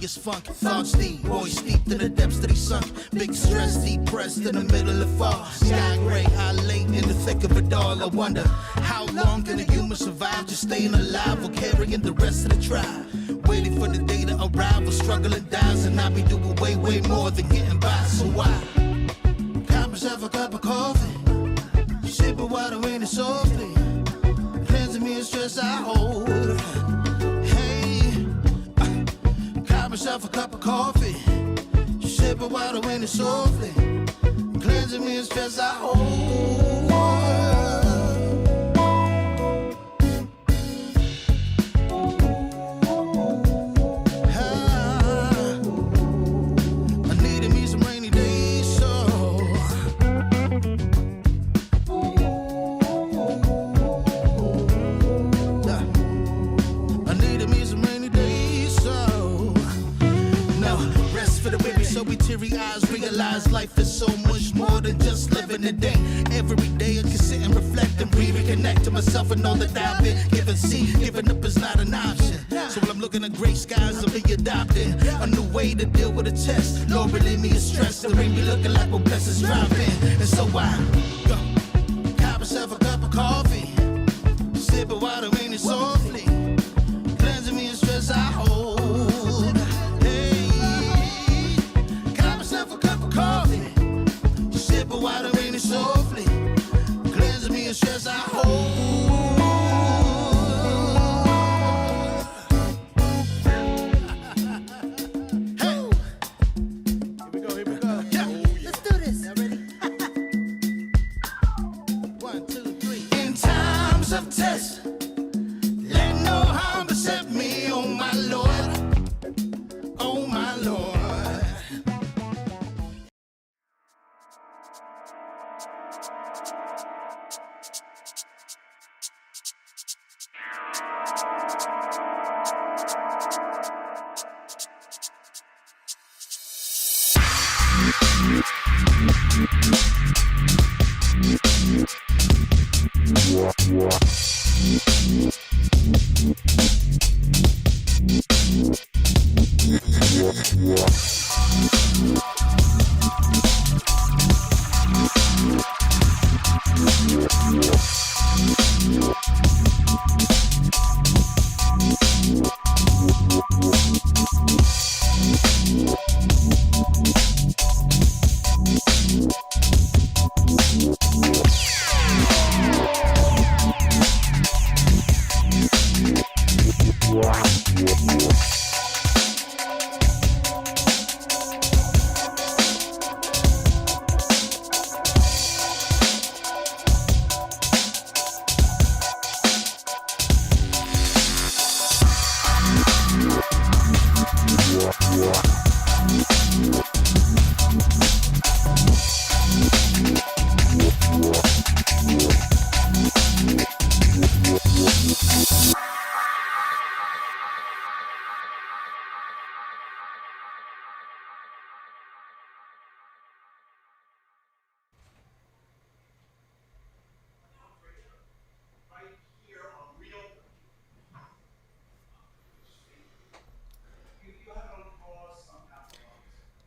is funk. Thoughts deep, boy steeped in the depths that he sunk. Big stress, depressed in the middle of fall. Sky gray, I late in the thick of it all. I wonder, how long can a human survive just staying alive or carrying the rest of the tribe? Waiting for the day to arrive or struggling dies, and I be doing way, way more than getting by. So why? Cop myself a cup of coffee, sip of water in it softly, cleansing me of stress I hold. Hey, cop myself a cup of coffee, sip of water in it softly, cleansing me of stress I hold. Realize life is so much more than just living a day. Every day I can sit and reflect and reconnect to myself and know that I've been given. See, giving up is not an option. So when I'm looking at gray skies, I'll be adopting a new way to deal with a test. Lord, relieve me of stress and bring me looking like we're blessings dropping. And so I cop myself a cup of coffee, sip of water in it softly, cleansing me of stress I hold. Water in it softly, cleansing me of stress I hold. Hey, here we go. Yeah. Let's do this. Y'all ready? 1, 2, 3. In times of test, let no harm beset me, oh my Lord, oh my Lord.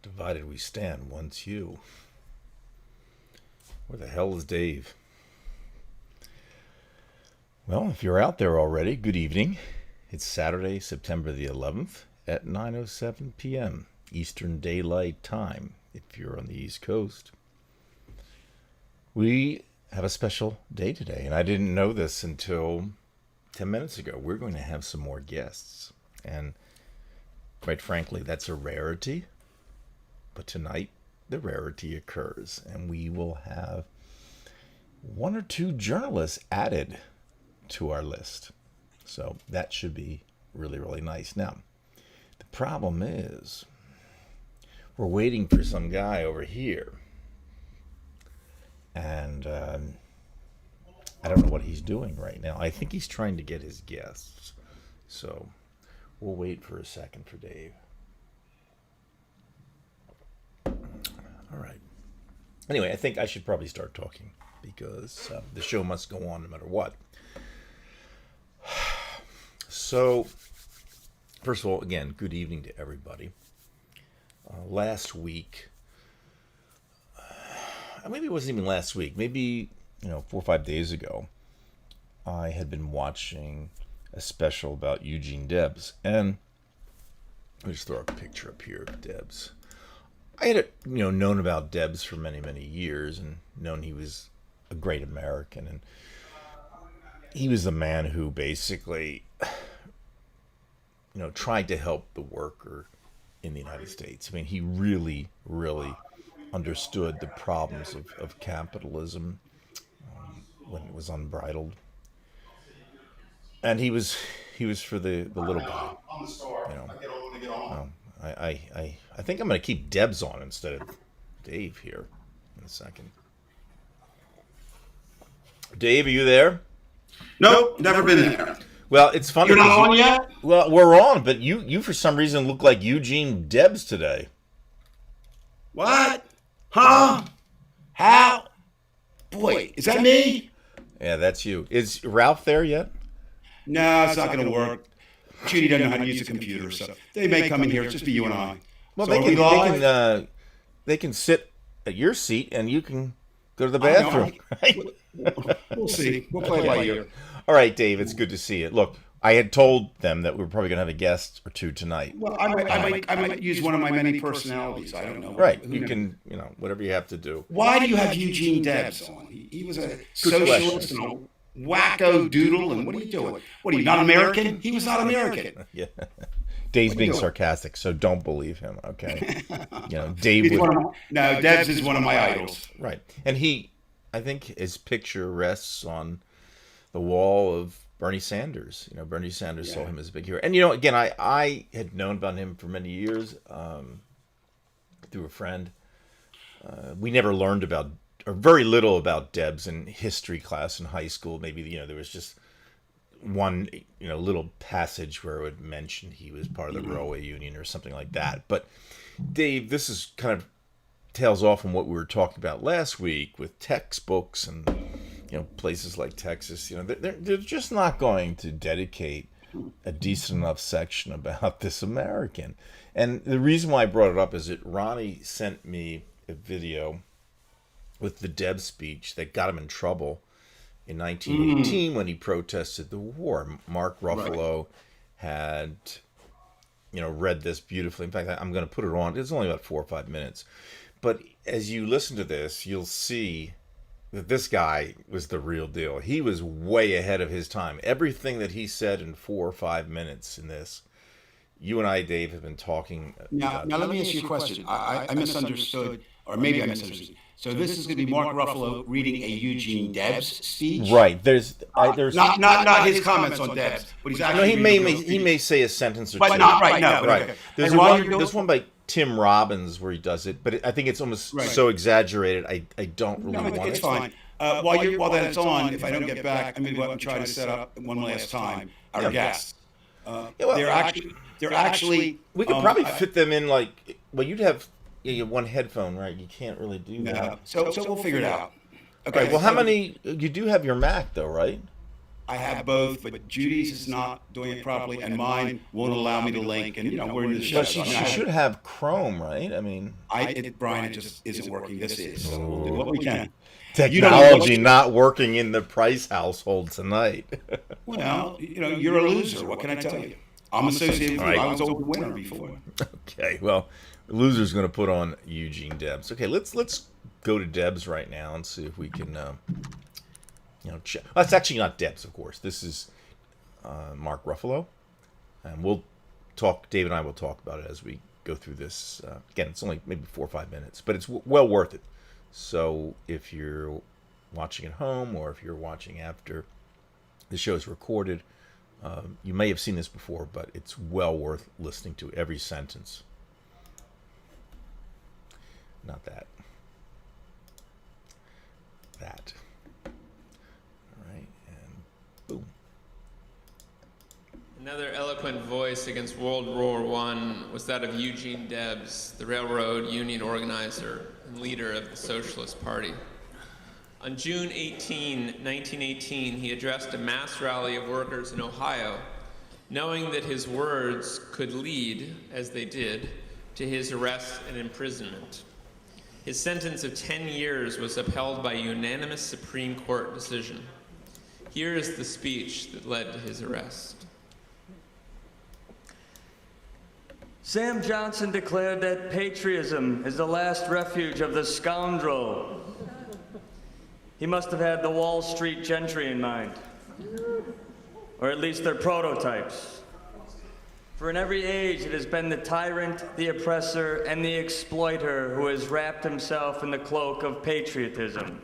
Divided we stand, once you. Where the hell is Dave? Well, if you're out there already, good evening. It's Saturday, September the 11th at 9:07 p.m. Eastern Daylight Time, if you're on the East Coast. We have a special day today, and I didn't know this until 10 minutes ago. We're going to have some more guests, and quite frankly, that's a rarity. But tonight, the rarity occurs, and we will have 1 or 2 journalists added to our list. So that should be really, really nice. Now, the problem is we're waiting for some guy over here, and I don't know what he's doing right now. I think he's trying to get his guests. So we'll wait for a second for Dave. All right. Anyway, I think I should probably start talking because the show must go on no matter what. So First of all, again, good evening to everybody. Last week, maybe it wasn't even last week, maybe 4 or 5 days ago, I had been watching a special about Eugene Debs, and let me just throw a picture up here of Debs. I had known about Debs for many, many years, and known he was a great American, and he was the man who basically tried to help the worker in the United States. I mean, he really, really understood the problems of capitalism when it was unbridled, and he was for the little guy. I think I'm going to keep Debs on instead of Dave here in a second. Dave, are you there? Nope, never been there. Well, it's funny. You're not on yet? Well, we're on, but you for some reason look like Eugene Debs today. What? Huh? How? Boy, is that me? Yeah, that's you. Is Ralph there yet? No, it's not going to work. Judy doesn't know how to use a computer, so they may come in here. It's just be you and I. Well, So they can sit at your seat and you can go to the bathroom. We'll see. We'll play it by ear. All right, Dave, it's good to see you. Look, I had told them that we were probably going to have a guest or two tonight. Well, I might use one of my many personalities. I don't know. Right. You can, whatever you have to do. Why do you have Eugene Debs on? He was a socialist and a wacko doodle. And what are you doing? What are you, not American? He was not American. Yeah. Dave's being sarcastic, so don't believe him, okay? Dave Debs is one of my idols. Right. And I think his picture rests on the wall of Bernie Sanders. Bernie Sanders saw him as a big hero. And, again, I had known about him for many years through a friend. We never learned about, or very little about Debs in history class in high school. Maybe, there was just one, little passage where it would mention he was part of the railway union or something like that. But, Dave, this is kind of tails off on what we were talking about last week with textbooks and places like Texas. They're just not going to dedicate a decent enough section about this American. And the reason why I brought it up is that Ronnie sent me a video with the Debs speech that got him in trouble in 1918 when he protested the war. Mark Ruffalo had read this beautifully. In fact, I'm going to put it on. It's only about 4 or 5 minutes. But as you listen to this, you'll see that this guy was the real deal. He was way ahead of his time. Everything that he said in 4 or 5 minutes in this, you and I, Dave, have been talking about. Now let me ask you a question. I misunderstood, or maybe I misunderstood. So this is going to be Mark Ruffalo reading a Eugene Debs speech? Right. There's not his comments on Debs, but he's actually he may say a sentence or two. But not right now. Right. Okay. There's one by Tim Robbins where he does it, but I think it's almost so exaggerated. I don't really want it. It's fine. While that's on, if I don't get back, I'm going to go up and try to set up one last time our guests. They're actually. We could probably fit them in you'd have one headphone, right? You can't really do that. So we'll figure it out. Okay. Right, well, how many? You do have your Mac though, right? I have both, but Judy's is not doing it properly, and mine won't allow me to link. And we're in the show. But she should have Chrome, right? I mean, Brian, it just isn't working. This is. So we'll do what we can. Technology not working in the Price household tonight. Well, you're a loser. What can I tell you? I'm associated with you. I was over the winner before. Okay, well, the loser's going to put on Eugene Debs. Okay, let's go to Debs right now and see if we can. Check. Well, it's actually not Debs, of course. This is Mark Ruffalo, and we'll talk. Dave and I will talk about it as we go through this. Again, it's only maybe 4 or 5 minutes, but it's well worth it. So if you're watching at home or if you're watching after the show is recorded, you may have seen this before, but it's well worth listening to every sentence. Not that. That. All right, and boom. Another eloquent voice against World War I was that of Eugene Debs, the railroad union organizer and leader of the Socialist Party. On June 18, 1918, he addressed a mass rally of workers in Ohio knowing that his words could lead, as they did, to his arrest and imprisonment. His sentence of 10 years was upheld by unanimous Supreme Court decision. Here is the speech that led to his arrest. Sam Johnson declared that patriotism is the last refuge of the scoundrel. He must have had the Wall Street gentry in mind, or at least their prototypes. For in every age it has been the tyrant, the oppressor, and the exploiter who has wrapped himself in the cloak of patriotism,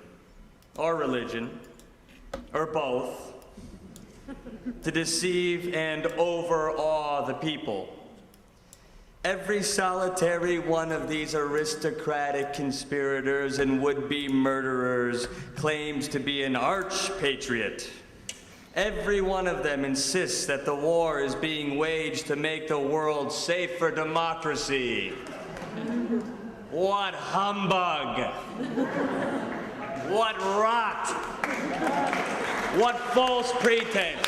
or religion, or both, to deceive and overawe the people. Every solitary one of these aristocratic conspirators and would-be murderers claims to be an arch-patriot. Every one of them insists that the war is being waged to make the world safe for democracy. What humbug! What rot! What false pretense!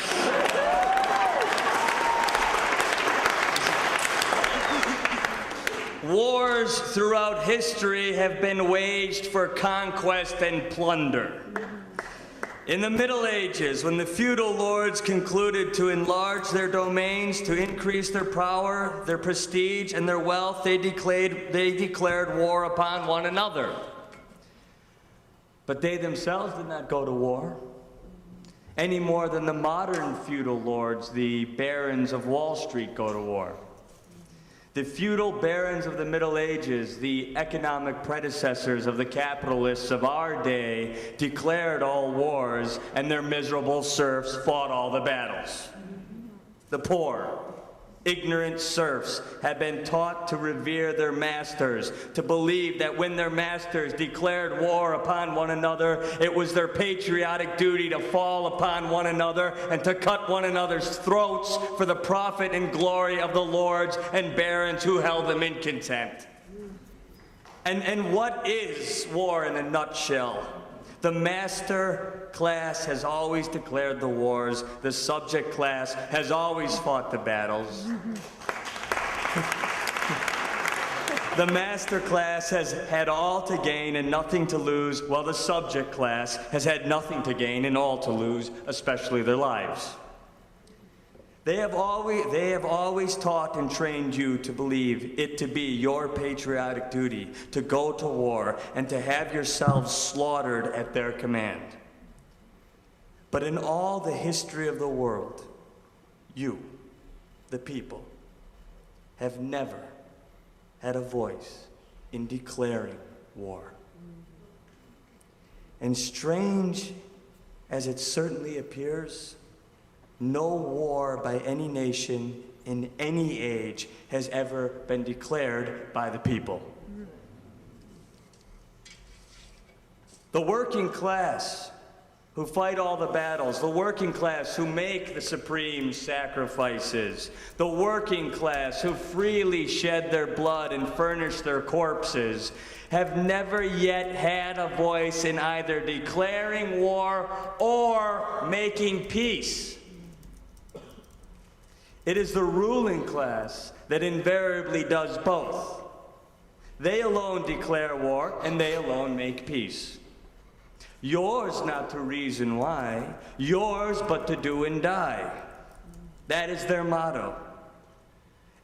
Wars throughout history have been waged for conquest and plunder. In the Middle Ages, when the feudal lords concluded to enlarge their domains, to increase their power, their prestige, and their wealth, they declared war upon one another. But they themselves did not go to war, any more than the modern feudal lords, the barons of Wall Street, go to war. The feudal barons of the Middle Ages, the economic predecessors of the capitalists of our day, declared all wars, and their miserable serfs fought all the battles. The poor, ignorant serfs have been taught to revere their masters, to believe that when their masters declared war upon one another, it was their patriotic duty to fall upon one another and to cut one another's throats for the profit and glory of the lords and barons who held them in contempt. And what is war in a nutshell? The master class has always declared the wars. The subject class has always fought the battles. The master class has had all to gain and nothing to lose, while the subject class has had nothing to gain and all to lose, especially their lives. They have always taught and trained you to believe it to be your patriotic duty to go to war and to have yourselves slaughtered at their command. But in all the history of the world, you, the people, have never had a voice in declaring war. And strange as it certainly appears, no war by any nation in any age has ever been declared by the people. The working class who fight all the battles, the working class who make the supreme sacrifices, the working class who freely shed their blood and furnish their corpses, have never yet had a voice in either declaring war or making peace. It is the ruling class that invariably does both. They alone declare war, and they alone make peace. Yours not to reason why, yours but to do and die. That is their motto.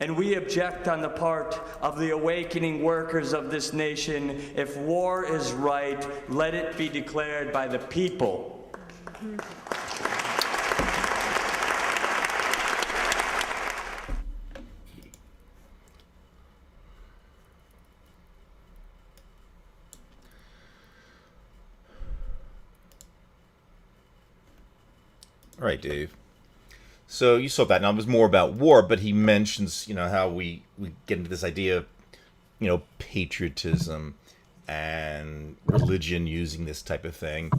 And we object on the part of the awakening workers of this nation. If war is right, let it be declared by the people. All right, Dave. So you saw that. Now it was more about war, but he mentions, how we get into this idea of, patriotism and religion using this type of thing.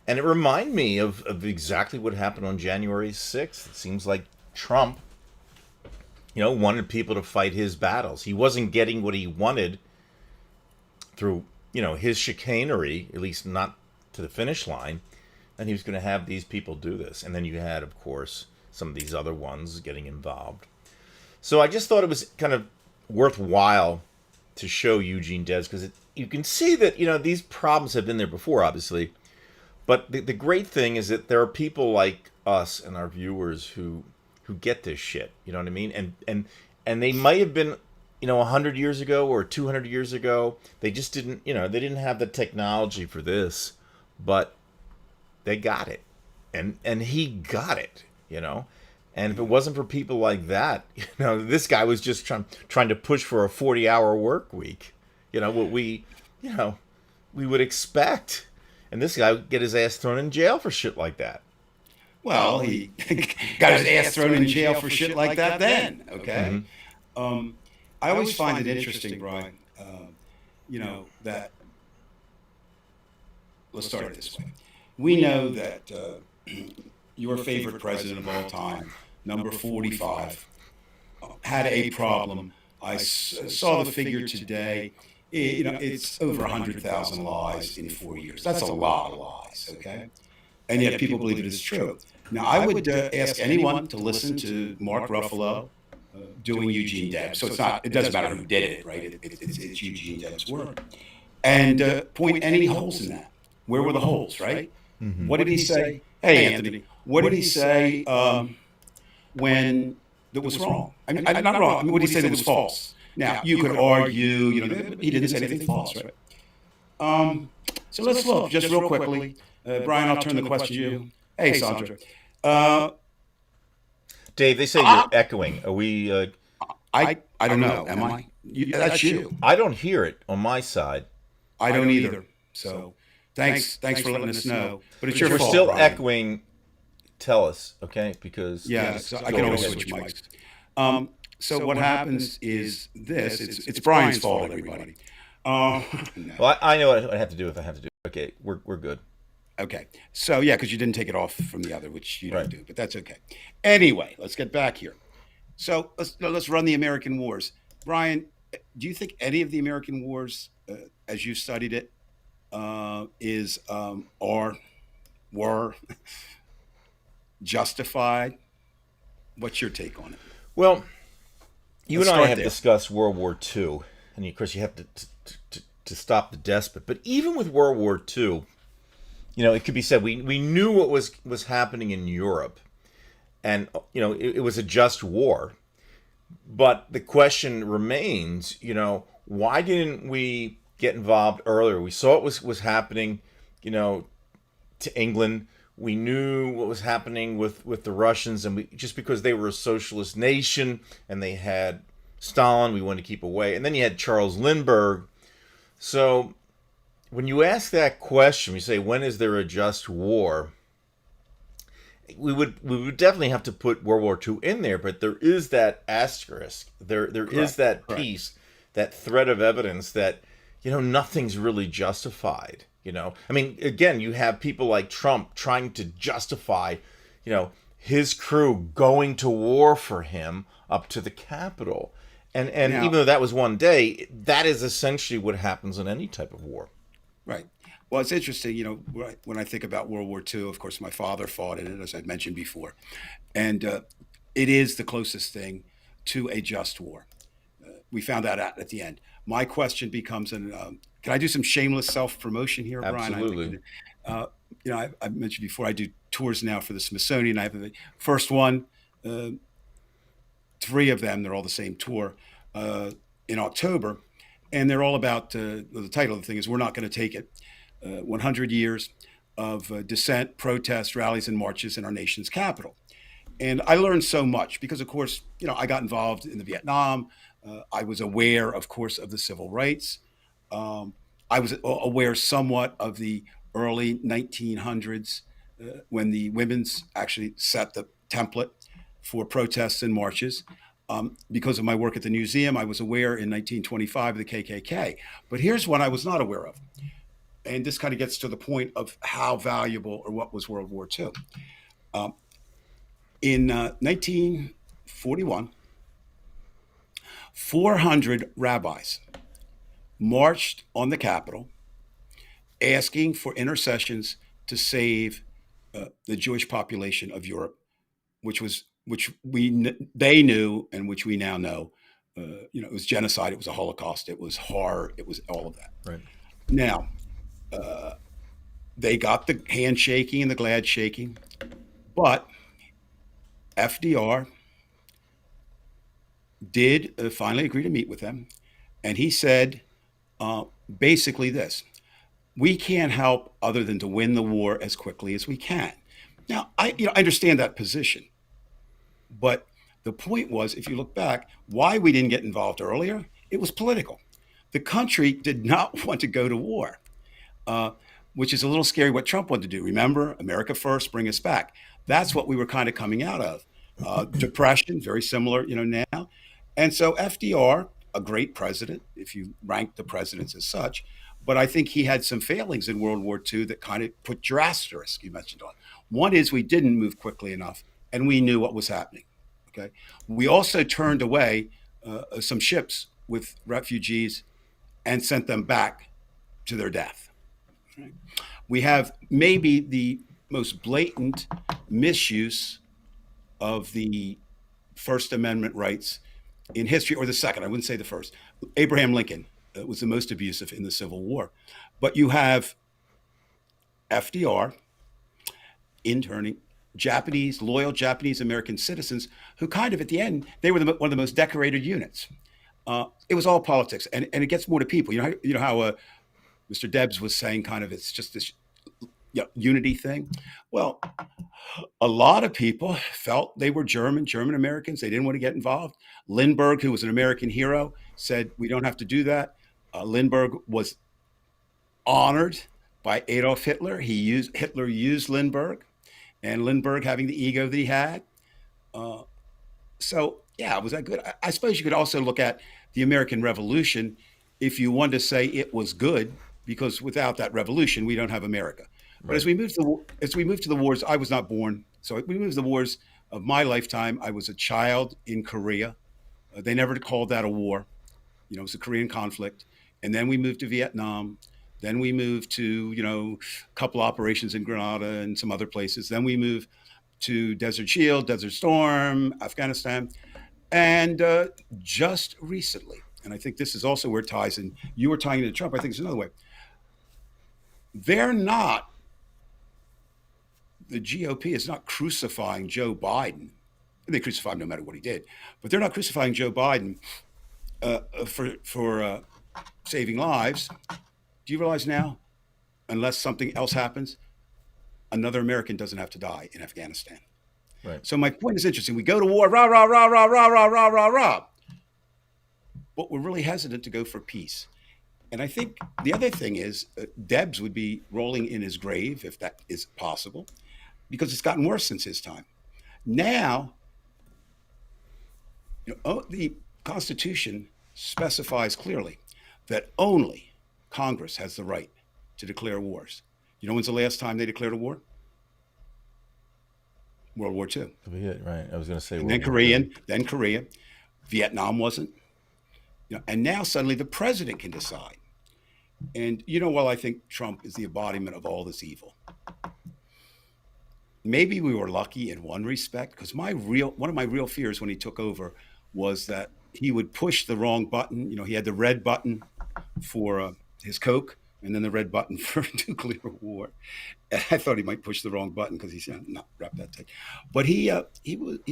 And it reminded me of exactly what happened on January 6th. It seems like Trump, wanted people to fight his battles. He wasn't getting what he wanted through, his chicanery, at least not to the finish line. And he was going to have these people do this. And then you had, of course, some of these other ones getting involved. So I just thought it was kind of worthwhile to show Eugene Debs, because you can see that, these problems have been there before, obviously. But the great thing is that there are people like us and our viewers who get this shit. You know what I mean? And they might have been, 100 years ago or 200 years ago. They just didn't, they didn't have the technology for this, but they got it. And he got it, And if it wasn't for people like that, this guy was just trying to push for a 40-hour work week. What we would expect. And this guy would get his ass thrown in jail for shit like that. Well, he got his ass thrown in jail for shit like that then, okay? Mm-hmm. I always find it interesting, Brian, that, let's start it this way. We know that your favorite president of all time, number 45, had a problem. I saw the figure today. It's over 100,000 lies in 4 years. That's a lot of lies, okay? And yet people believe it is true. Now, I would ask anyone to listen to Mark Ruffalo doing Eugene Debs. So it doesn't matter who did it, right? It's Eugene Debs' work. And point any holes in that. Where were the holes, right? Mm-hmm. What did he say? Hey, Anthony, what did he say when that was wrong? I mean, not wrong. I mean, what did he say that was false? Now, you could argue, he didn't say anything false, right? So let's look just real quickly. Brian, I'll turn the question to you. Hey, Sandra. Dave, they say you're echoing. Are we... I don't know. Am I? That's you. I don't hear it on my side. I don't either. So thanks for letting us know. But it's your fault, If we're still Brian. echoing, tell us, okay? Because... Yeah, so I can always switch mics. So what happens is this. It's Brian's fault, everybody. No. Well, I know what I have to do if I have to do it. Okay, we're good. Okay. So, yeah, because you didn't take it off from the other, which you don't do, but that's okay. Anyway, let's get back here. So let's run the American wars. Brian, do you think any of the American wars, as you studied it, were justified? What's your take on it? Well, you and I have discussed World War II, and of course you have to stop the despot. But even with World War II, it could be said we knew what was happening in Europe, and it was a just war. But the question remains, why didn't we get involved earlier? We saw it was happening, to England. We knew what was happening with the Russians, and just because they were a socialist nation and they had Stalin, we wanted to keep away. And then you had Charles Lindbergh. So when you ask that question, we say, when is there a just war? We would definitely have to put World War II in there, but there is that asterisk. There is that piece, that thread of evidence that, nothing's really justified. I mean, again, you have people like Trump trying to justify, his crew going to war for him up to the Capitol. And now, even though that was one day, that is essentially what happens in any type of war. Right. Well, it's interesting, when I think about World War II, of course, my father fought in it, as I mentioned before. And it is the closest thing to a just war. We found that out at the end. My question becomes, can I do some shameless self-promotion here, Brian? Absolutely. I mentioned before, I do tours now for the Smithsonian. I have the first one, 3 of them, they're all the same tour, in October. And they're all about, the title of the thing is We're Not Going to Take It. 100 years of dissent, protests, rallies, and marches in our nation's capital. And I learned so much because, of course, I got involved in the Vietnam. I was aware, of course, of the civil rights. I was aware somewhat of the early 1900s when the women's actually set the template for protests and marches. Because of my work at the museum, I was aware in 1925 of the KKK. But here's what I was not aware of. And this kind of gets to the point of how valuable or what was World War II. In 1941, 400 rabbis marched on the Capitol asking for intercessions to save the Jewish population of Europe they knew and which we now know. It was genocide. It was a Holocaust. It was horror. It was all of that. Right. Now, they got the handshaking and the glad shaking, but FDR did finally agree to meet with them, and he said basically this: we can't help other than to win the war as quickly as we can. Now, I understand that position, but the point was, if you look back, why we didn't get involved earlier, it was political. The country did not want to go to war, uh, which is a little scary what Trump wanted to do. Remember, America first, bring us back. That's what we were kind of coming out of. Depression, very similar, now. And so FDR, a great president, if you rank the presidents as such, but I think he had some failings in World War II that kind of put your asterisk you mentioned on. One is we didn't move quickly enough, and we knew what was happening. Okay, we also turned away some ships with refugees and sent them back to their death. Right? We have maybe the most blatant misuse of the First Amendment rights in history, or the second. I wouldn't say the first. Abraham Lincoln was the most abusive in the Civil War. But you have FDR interning loyal Japanese American citizens who kind of at the end, they were one of the most decorated units. It was all politics. And it gets more to people. You know how Mr. Debs was saying kind of it's just this unity thing. Well, a lot of people felt they were German Americans. They didn't want to get involved. Lindbergh, who was an American hero, said, we don't have to do that. Lindbergh was honored by Adolf Hitler. Hitler used Lindbergh, and Lindbergh having the ego that he had. So, yeah, was that good? I suppose you could also look at the American Revolution if you wanted to say it was good, because without that revolution, we don't have America. But as we move to the wars, I was not born. So we moved to the wars of my lifetime. I was a child in Korea. They never called that a war. It was a Korean conflict. And then we moved to Vietnam. Then we moved to, a couple operations in Grenada and some other places. Then we moved to Desert Shield, Desert Storm, Afghanistan. And just recently, and I think this is also where it ties in, you were tying into Trump, I think it's another way. The GOP is not crucifying Joe Biden. They crucify him no matter what he did, but they're not crucifying Joe Biden for saving lives. Do you realize now, unless something else happens, another American doesn't have to die in Afghanistan? Right. So my point is interesting. We go to war, rah, rah, rah, rah, rah, rah, rah, rah, rah. But we're really hesitant to go for peace. And I think the other thing is Debs would be rolling in his grave, if that is possible, because it's gotten worse since his time. Now, the Constitution specifies clearly that only Congress has the right to declare wars. You know when's the last time they declared a war? World War II. That'd be it, right? I was going to say. And then Korea. Vietnam wasn't. And now suddenly the president can decide. And while I think Trump is the embodiment of all this evil, maybe we were lucky in one respect, because one of my real fears when he took over was that he would push the wrong button. He had the red button for his Coke, and then the red button for nuclear war. And I thought he might push the wrong button because he said, "Not wrap that tight." But he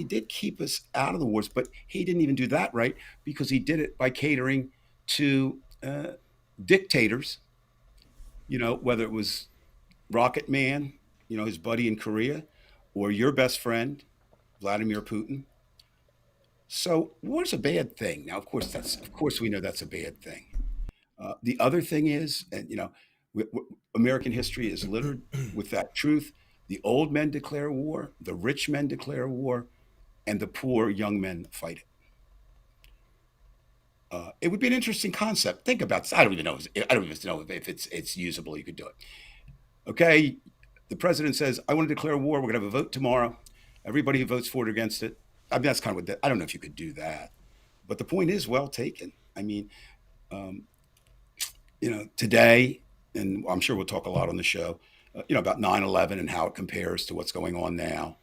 did keep us out of the wars, but he didn't even do that right, because he did it by catering to dictators. Whether it was Rocket Man, his buddy in Korea, or your best friend, Vladimir Putin. So war's a bad thing. Now, of course we know that's a bad thing. The other thing is, and American history is littered with that truth. The old men declare war, the rich men declare war, and the poor young men fight it. It would be an interesting concept. Think about this. I don't even know if it's usable. You could do it. Okay, the president says, "I want to declare war. We're going to have a vote tomorrow. Everybody who votes for it or against it." I mean, that's kind of I don't know if you could do that, but the point is well taken. I mean, today, and I'm sure we'll talk a lot on the show, about 9/11 and how it compares to what's going on now.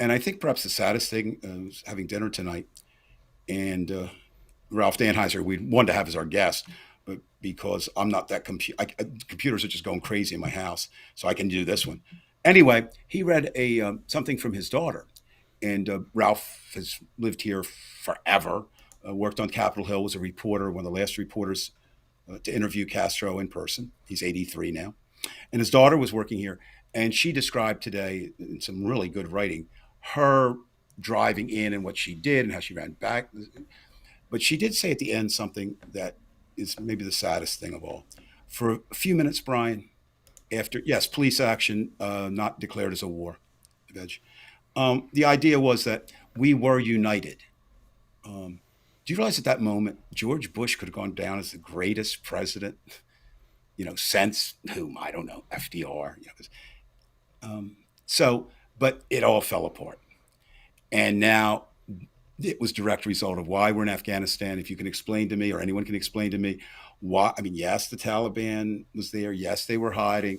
And I think perhaps the saddest thing was having dinner tonight, and Ralph Danheiser, we wanted to have as our guest, but because I'm not that computers are just going crazy in my house, so I can do this one. Anyway, he read a something from his daughter, and Ralph has lived here forever. Worked on Capitol Hill, was a reporter, one of the last reporters to interview Castro in person. He's 83 now, and his daughter was working here, and she described today in some really good writing her driving in and what she did and how she ran back. But she did say at the end something that is maybe the saddest thing of all. For a few minutes, Brian, after, yes, police action, not declared as a war, Veg. The idea was that we were united. Do you realize at that moment, George Bush could have gone down as the greatest president, since whom, I don't know, FDR. But it all fell apart. And now it was direct result of why we're in Afghanistan. If you can explain to me, or anyone can explain to me why, yes, the Taliban was there. Yes, they were hiding,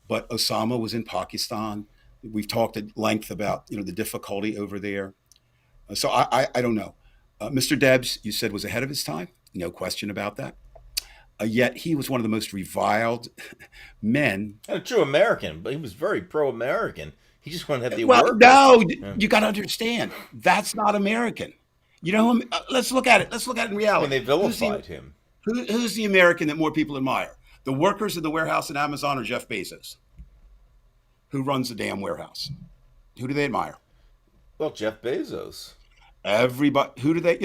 but Osama was in Pakistan. We've talked at length about, the difficulty over there. So I don't know. Mr. Debs, you said, was ahead of his time. No question about that. Yet he was one of the most reviled men. And a true American, but he was very pro-American. He just wanted to have the Well, workers. no, you got to understand. That's not American. Let's look at it. Let's look at it in reality. When they vilified him. Who's the American that more people admire? The workers in the warehouse at Amazon or Jeff Bezos? Who runs the damn warehouse? Who do they admire? Well, Jeff Bezos. Everybody. Who do they,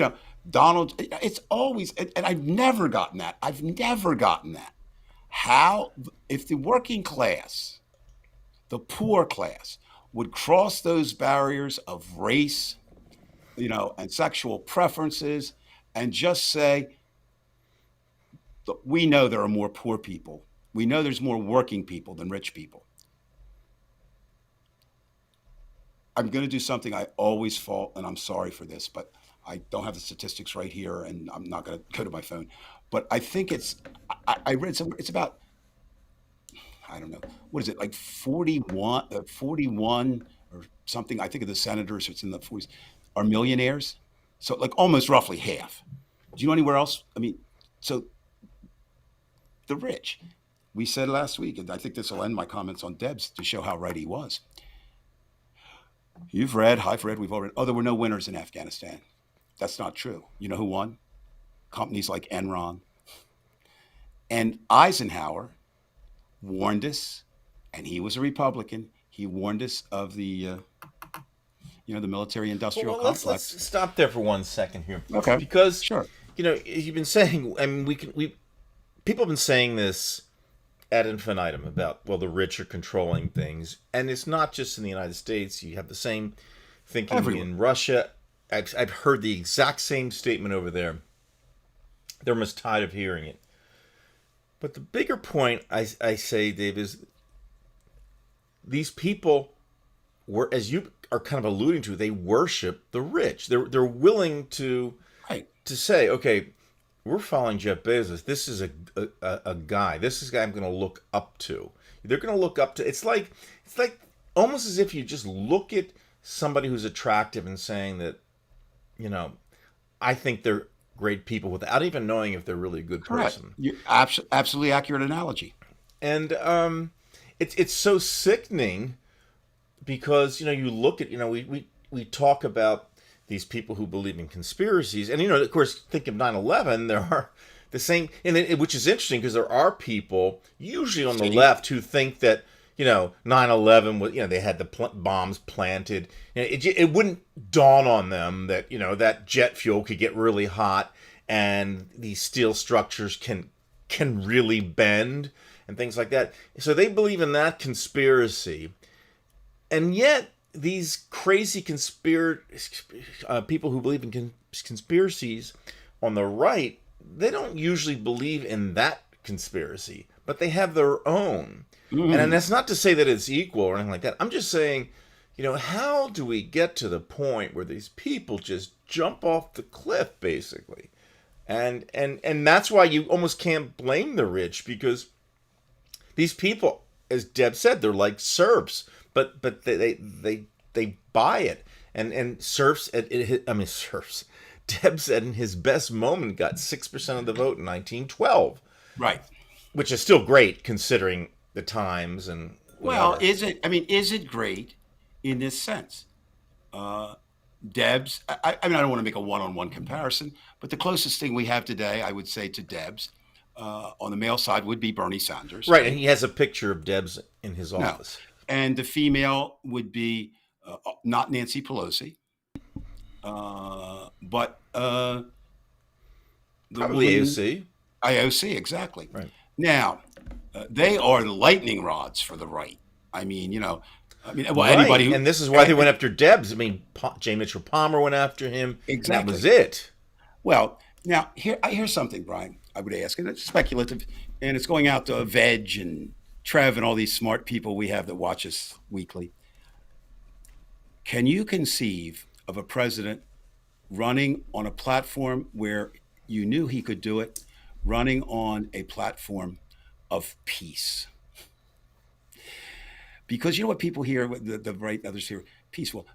Donald, it's always, and I've never gotten that. How, if the working class, the poor class, would cross those barriers of race, and sexual preferences, and just say, we know there are more poor people. We know there's more working people than rich people. I'm going to do something I always fault, and I'm sorry for this, but I don't have the statistics right here, and I'm not going to go to my phone. But I think I read somewhere, it's about, I don't know, what is it, like 41 or something, I think of the senators, it's in the 40s, are millionaires. So like almost roughly half. Do you know anywhere else? So the rich, we said last week, and I think this will end my comments on Debs to show how right he was. You've read, I've read, we've all read, there were no winners in Afghanistan. That's not true. You know who won? Companies like Enron. And Eisenhower warned us, and he was a Republican. He warned us of the, the military-industrial complex. Let's stop there for 1 second here. Okay. Because, sure. You've been saying, people have been saying this ad infinitum about, the rich are controlling things. And it's not just in the United States. You have the same thinking in Russia. I've heard the exact same statement over there. They're almost tired of hearing it. But the bigger point, I say, Dave, is these people were, as you are kind of alluding to, they worship the rich. They're willing to say, okay, we're following Jeff Bezos. This is a guy. This is a guy I'm going to look up to. They're going to look up to. It's like almost as if you just look at somebody who's attractive and saying that, I think they're great people without even knowing if they're really a good person. You're absolutely accurate analogy. And it's so sickening because, you look at, we talk about these people who believe in conspiracies. And, of course, think of 9/11, there are the same, which is interesting because there are people, usually on the left, who think that, 9/11 was, they had the bombs planted. It wouldn't dawn on them that, that jet fuel could get really hot and these steel structures can really bend and things like that. So they believe in that conspiracy. And yet these crazy people who believe in conspiracies on the right, they don't usually believe in that conspiracy, but they have their own. And that's not to say that it's equal or anything like that. I'm just saying, how do we get to the point where these people just jump off the cliff, basically? And that's why you almost can't blame the rich, because these people, as Deb said, they're like serfs, but they they buy it. And surfs at it, I mean surfs. Debs in his best moment got 6% of the vote in 1912, Right. which is still great considering the times and Well, whatever. is it? I mean, is it great in this sense? Debs. I mean, I don't want to make a one-on-one comparison, but the closest thing we have today, I would say, to Debs on the male side would be Bernie Sanders, Right, and right? he has a picture of Debs in his No, office. and the female would be not Nancy Pelosi, but the Probably woman AOC. IOC, exactly. Right. Now, they are the lightning rods for the right. I mean, well, Right, anybody who, and this is why they went after Debs. I mean, J. Mitchell Palmer went after him, and that exactly. was it. Well, now here's something, Brian. I would ask, and it's speculative, and it's going out to Veg and Trev and all these smart people we have that watch us weekly. Can you conceive of a president running on a platform where you knew he could do it, running on a platform of peace? Because you know what people hear, the right and others hear, peace. Well,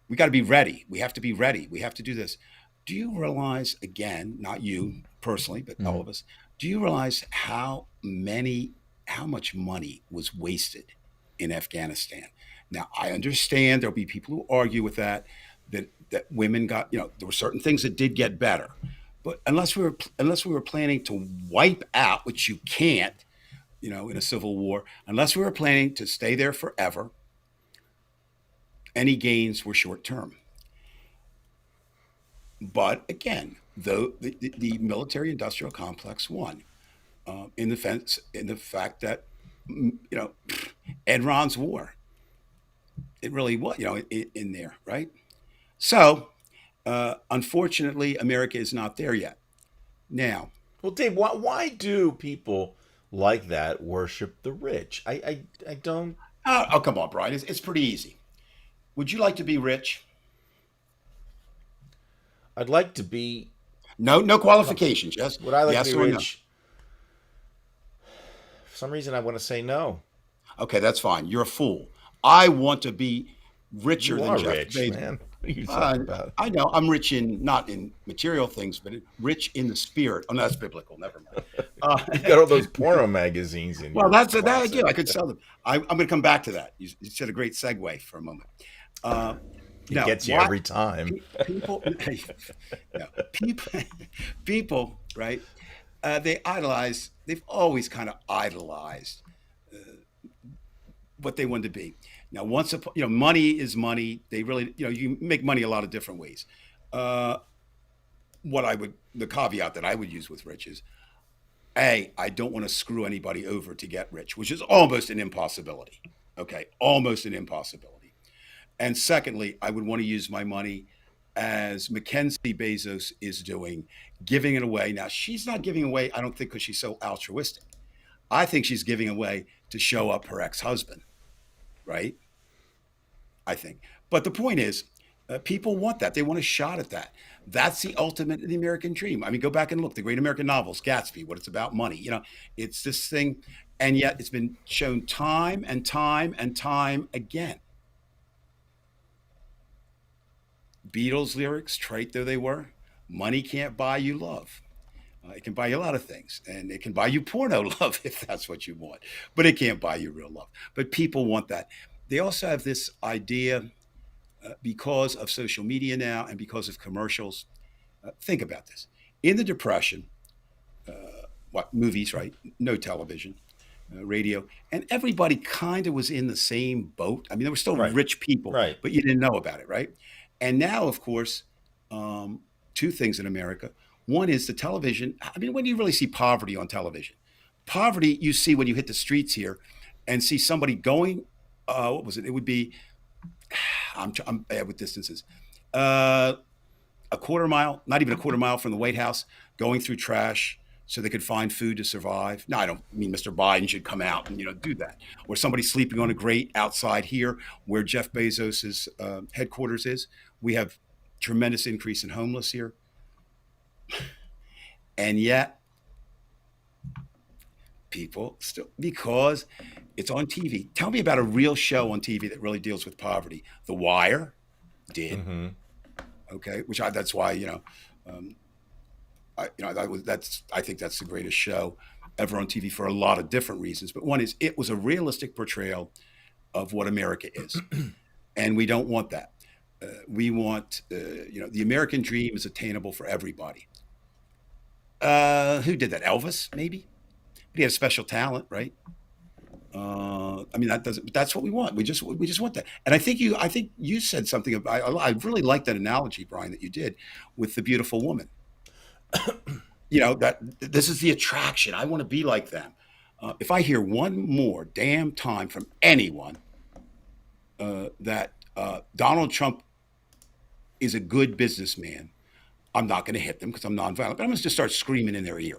we got to be ready. We have to be ready. We have to do this. Do you realize, again, not you personally, but all of us, do you realize how much money was wasted in Afghanistan? Now, I understand there'll be people who argue with that women got, there were certain things that did get better. But unless we were planning to wipe out, which you can't, in a civil war, unless we were planning to stay there forever, any gains were short term. But again, though the military industrial complex won in the fact that Enron's war, it really was, in there, right? So, unfortunately, America is not there yet. Now, Well, Dave, why do people like that worship the rich? I don't. oh, come on, Brian, it's pretty easy. Would you like to be rich? I'd like to be. No qualifications. Yes, Would I like yes to be or no? rich? For some reason, I want to say no. Okay, that's fine. You're a fool. I want to be richer You than are Jeff rich, Bezos. man. What are you talking about? I know I'm rich not in material things, but rich in the spirit. Oh, no, that's biblical. Never mind. You got all those porno magazines in. Well, your that's that closet. again. I could sell them. I'm going to come back to that. You said a great segue for a moment. It gets you every time. People, no, people, right? They idolize. They've always kind of idolized what they want to be. Now, money is money. They really, you make money a lot of different ways. The caveat that I would use with rich is, I don't want to screw anybody over to get rich, which is almost an impossibility. Okay, almost an impossibility. And secondly, I would want to use my money as Mackenzie Bezos is doing, giving it away. Now, she's not giving away, I don't think, because she's so altruistic. I think she's giving away to show up her ex-husband, right? I think. But the point is, people want that. They want a shot at that. That's the ultimate in the American dream. I mean, go back and look. The great American novels, Gatsby, what it's about, money. It's this thing. And yet it's been shown time and time and time again. Beatles lyrics, trite though they were, money can't buy you love. It can buy you a lot of things, and it can buy you porno love if that's what you want, but it can't buy you real love. But people want that. They also have this idea because of social media now and because of commercials. Think about this. In the Depression, movies, right? No television, radio, and everybody kind of was in the same boat. I mean, there were still Right. rich people, Right. but you didn't know about it, right? And now, of course, two things in America. One is the television. I mean, when do you really see poverty on television? Poverty you see when you hit the streets here and see somebody going, what was it? It would be, I'm bad with distances, a quarter mile, not even a quarter mile from the White House, going through trash so they could find food to survive. No, I don't mean Mr. Biden should come out and do that. Or somebody sleeping on a grate outside here where Jeff Bezos's headquarters is. We have tremendous increase in homeless here. And yet people still, because It's on TV. Tell me about a real show on TV that really deals with poverty. The Wire did. Mm-hmm. Okay, that's why I think that's the greatest show ever on TV for a lot of different reasons. But one is it was a realistic portrayal of what America is, and we don't want that. We want the American dream is attainable for everybody. Who did that? Elvis, maybe. But he had special talent, right? I mean, that doesn't. But that's what we want. We just want that. And I think you said something. I really like that analogy, Brian, that you did with the beautiful woman. That this is the attraction. I want to be like them. If I hear one more damn time from anyone that Donald Trump is a good businessman, I'm not going to hit them because I'm nonviolent. But I'm going to just start screaming in their ear.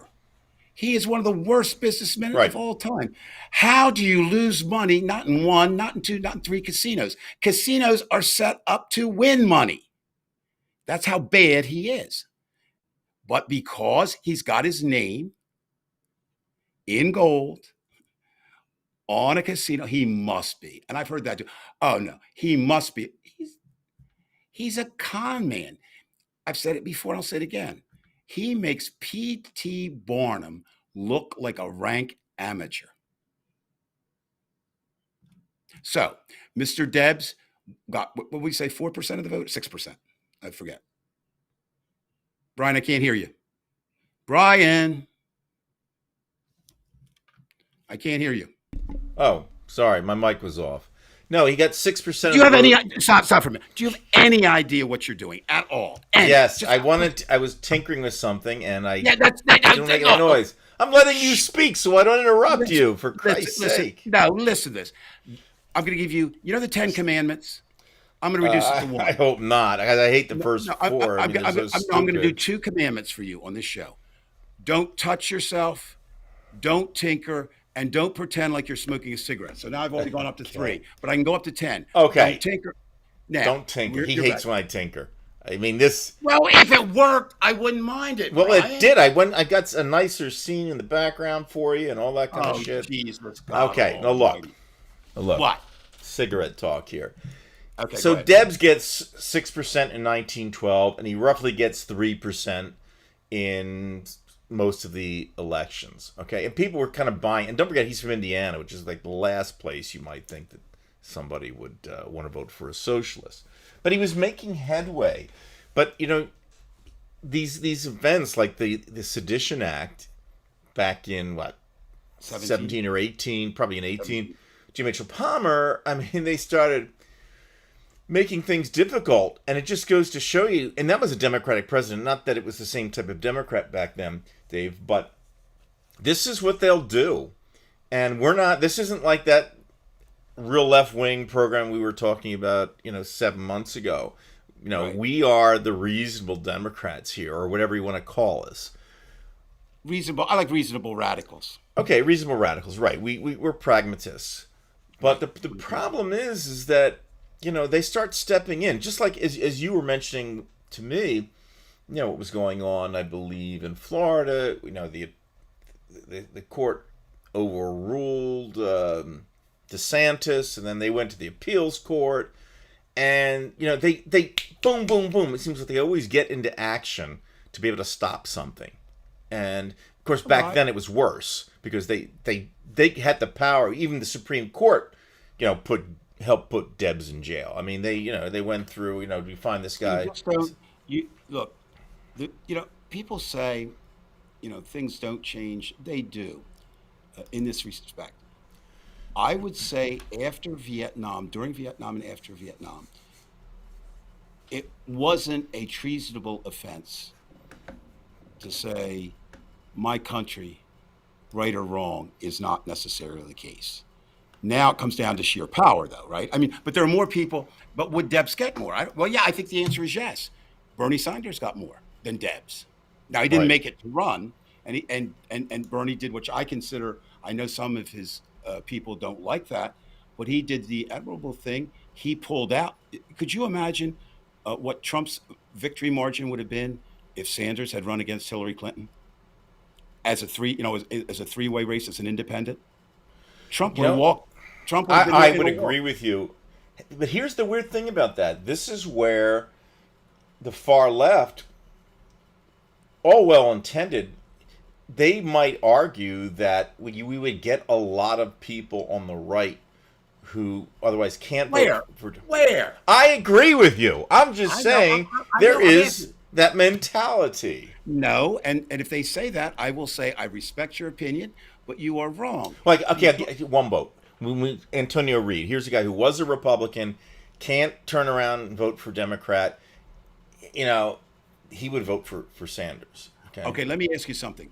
He is one of the worst businessmen of all time. How do you lose money? Not in one, not in two, not in three casinos. Casinos are set up to win money. That's how bad he is. But because he's got his name in gold on a casino, he must be. And I've heard that too. Oh no, he must be. He's a con man. I've said it before, and I'll say it again. He makes P.T. Barnum look like a rank amateur. So, Mr. Debs got, what would we say, 4% of the vote? 6%. I forget. Brian, I can't hear you. Brian, I can't hear you. Oh, sorry, my mic was off. No, he got 6%. Do you have any? Stop for a minute. Do you have any idea what you're doing at all? Yes, I was tinkering with something, and I don't make a noise. I'm letting you speak, so I don't interrupt you. For Christ's sake! No, listen to this. I'm going to give you. You know the 10 Commandments. I'm going to reduce it to one. I hope not. I hate the first 4. I'm going to do 2 commandments for you on this show. Don't touch yourself. Don't tinker. And don't pretend like you're smoking a cigarette. So now I've only gone up to 3, but I can go up to 10. Okay. Don't tinker. Now, don't tinker. He hates when I tinker. I mean, this. Well, if it worked, I wouldn't mind it. Well, Brian. it did. I got a nicer scene in the background for you and all that kind of shit. Jesus, okay. Now look. What? Cigarette talk here. Okay. So Debs gets 6% in 1912, and he roughly gets 3% in most of the elections. Okay, and people were kind of buying. And don't forget, he's from Indiana, which is like the last place you might think that somebody would want to vote for a socialist. But he was making headway. But these events like the Sedition Act back in what 17 or 18, probably in 18. G. Mitchell Palmer. I mean, they started making things difficult, and it just goes to show you. And that was a Democratic president. Not that it was the same type of Democrat back then, Dave, but this is what they'll do. And this isn't like that real left-wing program we were talking about, 7 months ago. Right. We are the reasonable Democrats here, or whatever you want to call us. Reasonable. I like reasonable radicals. Okay, reasonable radicals, right. We're pragmatists. But the problem is that, they start stepping in. Just like as you were mentioning to me, what was going on, I believe, in Florida. The court overruled DeSantis, and then they went to the appeals court, and they boom, boom, boom. It seems like they always get into action to be able to stop something. And of course, back then it was worse because they had the power. Even the Supreme Court, helped put Debs in jail. I mean, they went through. We find this guy. Look. People say, things don't change. They do, in this respect. I would say after Vietnam, during Vietnam and after Vietnam, it wasn't a treasonable offense to say my country, right or wrong, is not necessarily the case. Now it comes down to sheer power, though, right? I mean, but there are more people. But would Debs get more? I think the answer is yes. Bernie Sanders got more than Debs. Now he didn't make it to run, and Bernie did, which I consider. I know some of his people don't like that, but he did the admirable thing. He pulled out. Could you imagine what Trump's victory margin would have been if Sanders had run against Hillary Clinton as a three-way race as an independent? Trump would have walked. Trump would have been I making would a war. agree with you. But here's the weird thing about that. This is where the far left, all well intended, they might argue that we would get a lot of people on the right who otherwise can't Where? vote for. Where? I agree with you. I'm just I know, saying I there know, is that mentality. No, and if they say that, I will say I respect your opinion, but you are wrong. Like, okay, one vote. Antonio Reed, here's a guy who was a Republican, can't turn around and vote for Democrat. You know, he would vote for Sanders. Okay, let me ask you something.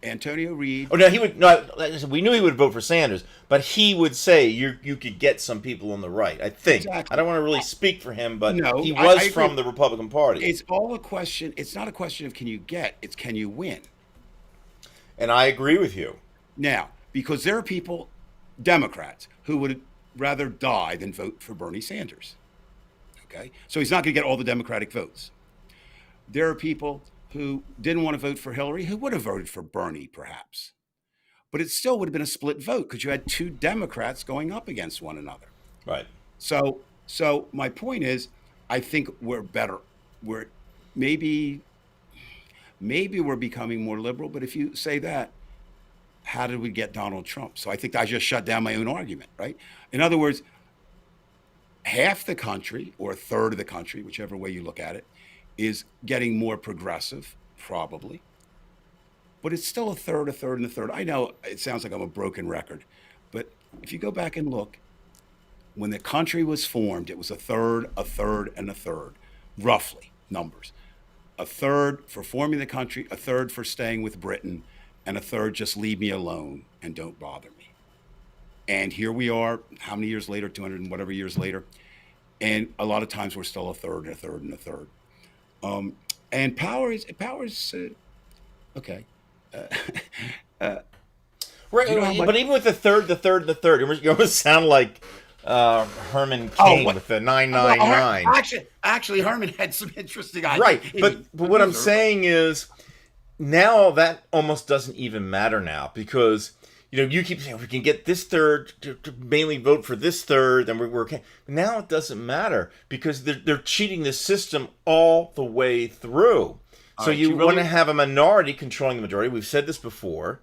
Antonio Reed. Oh no, he would. No, we knew he would vote for Sanders, but he would say you could get some people on the right. I think. Exactly. I don't want to really speak for him, but No, he I was agree. from the Republican Party, It's all a question. It's not a question of can you get, it's can you win. and I agree with you. Now, because there are people, Democrats, who would rather die than vote for Bernie Sanders. Okay? So he's not going to get all the Democratic votes. There are people who didn't want to vote for Hillary who would have voted for Bernie, perhaps. But it still would have been a split vote because you had two Democrats going up against one another. Right. So my point is, I think we're better. We're maybe we're becoming more liberal, but if you say that, how did we get Donald Trump? So I think I just shut down my own argument, right? In other words, half the country or a third of the country, whichever way you look at it, is getting more progressive, probably. But it's still a third, and a third. I know it sounds like I'm a broken record, but if you go back and look, when the country was formed, it was a third, and a third, roughly numbers. A third for forming the country, a third for staying with Britain, and a third just leave me alone and don't bother me. And here we are, how many years later, 200 and whatever years later, and a lot of times we're still a third, and a third, and a third. And power is okay. Right, you know how much- but even with the third, you almost sound like Herman Cain with the 999. Actually, Herman had some interesting ideas. Right, but what I'm saying is now that almost doesn't even matter now because you keep saying we can get this third to mainly vote for this third, and we're okay. Now it doesn't matter because they're cheating the system all the way through. So right, you you want really- to have a minority controlling the majority. We've said this before.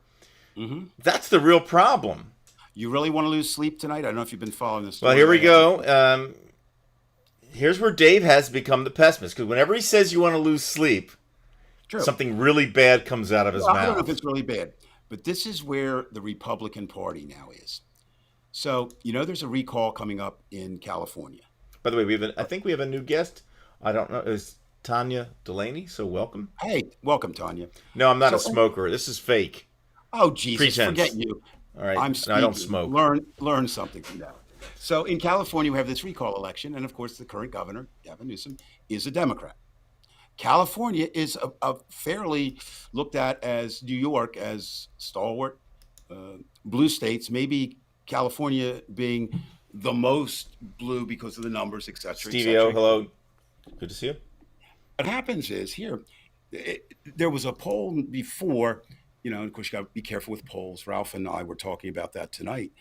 Mm-hmm. That's the real problem. You really want to lose sleep tonight? I don't know if you've been following this. Well, here we go. Here's where Dave has become the pessimist because whenever he says you want to lose sleep, True. something really bad comes out of his I don't know mouth. if it's really bad, but this is where the Republican Party now is. So, there's a recall coming up in California. By the way, I think we have a new guest. I don't know. Is Tanya Delaney? So welcome. Hey, welcome, Tanya. No, I'm not a So- smoker. This is fake. Oh, Jesus, Pretense. forget you. All right. I'm No, I don't speaking. smoke. Learn something from that. So in California, we have this recall election, and of course, the current governor, Gavin Newsom, is a Democrat. California is a fairly looked at as New York as stalwart blue states. Maybe California being the most blue because of the numbers, et cetera. et Stevie O, cetera. hello. Good to see you. What happens is here, there was a poll before, and of course you got to be careful with polls. Ralph and I were talking about that tonight,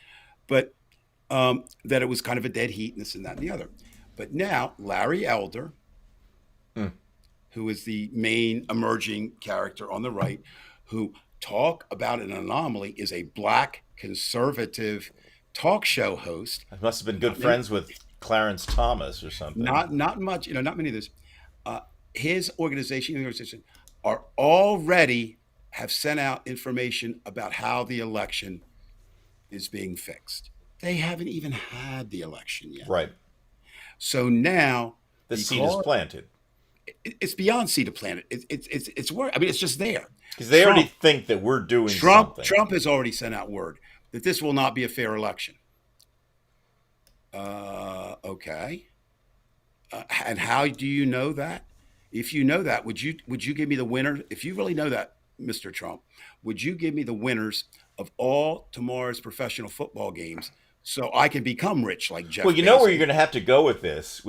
but that it was kind of a dead heat and this and that and the other. But now Larry Elder, who is the main emerging character on the right, who talk about an anomaly, is a black conservative talk show host. I must have been good friends with Clarence Thomas or something. Not much, not many of this. His organization are already have sent out information about how the election is being fixed. They haven't even had the election yet. Right. So now The seed is planted. It's beyond seed of planet. It's word. I mean, it's just there. Because they Trump- already think that we're doing Trump something. has already sent out word that this will not be a fair election. Okay. And how do you know that? If you know that, would you give me the winner? If you really know that, Mr. Trump, would you give me the winners of all tomorrow's professional football games so I can become rich like Jeff? Well, you know Bezos? where you're going to have to go with this,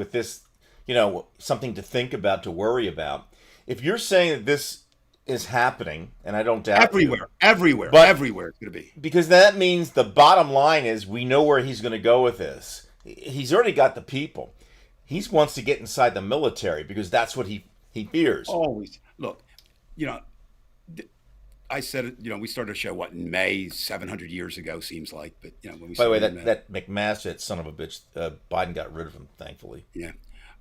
something to think about, to worry about. If you're saying that this is happening, and I don't doubt you. But everywhere it's going to be. because that means the bottom line is we know where he's going to go with this. He's already got the people. He wants to get inside the military because that's what he fears. Always look, you know, I said it. We started a show in May, 700 years ago seems like, but when we By the way, started that McMaster, son of a bitch, Biden got rid of him, thankfully. yeah,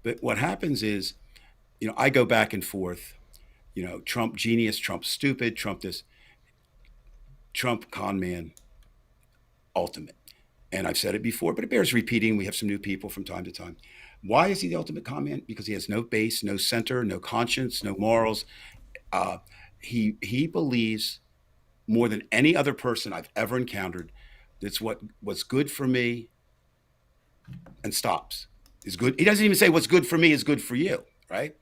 but what happens is, I go back and forth. Trump genius, Trump stupid, Trump this, Trump con man, ultimate. And I've said it before, but it bears repeating. We have some new people from time to time. Why is he the ultimate con man? Because he has no base, no center, no conscience, no morals. He believes more than any other person I've ever encountered. That's what's good for me, and stops. Is good. He doesn't even say what's good for me is good for you, right?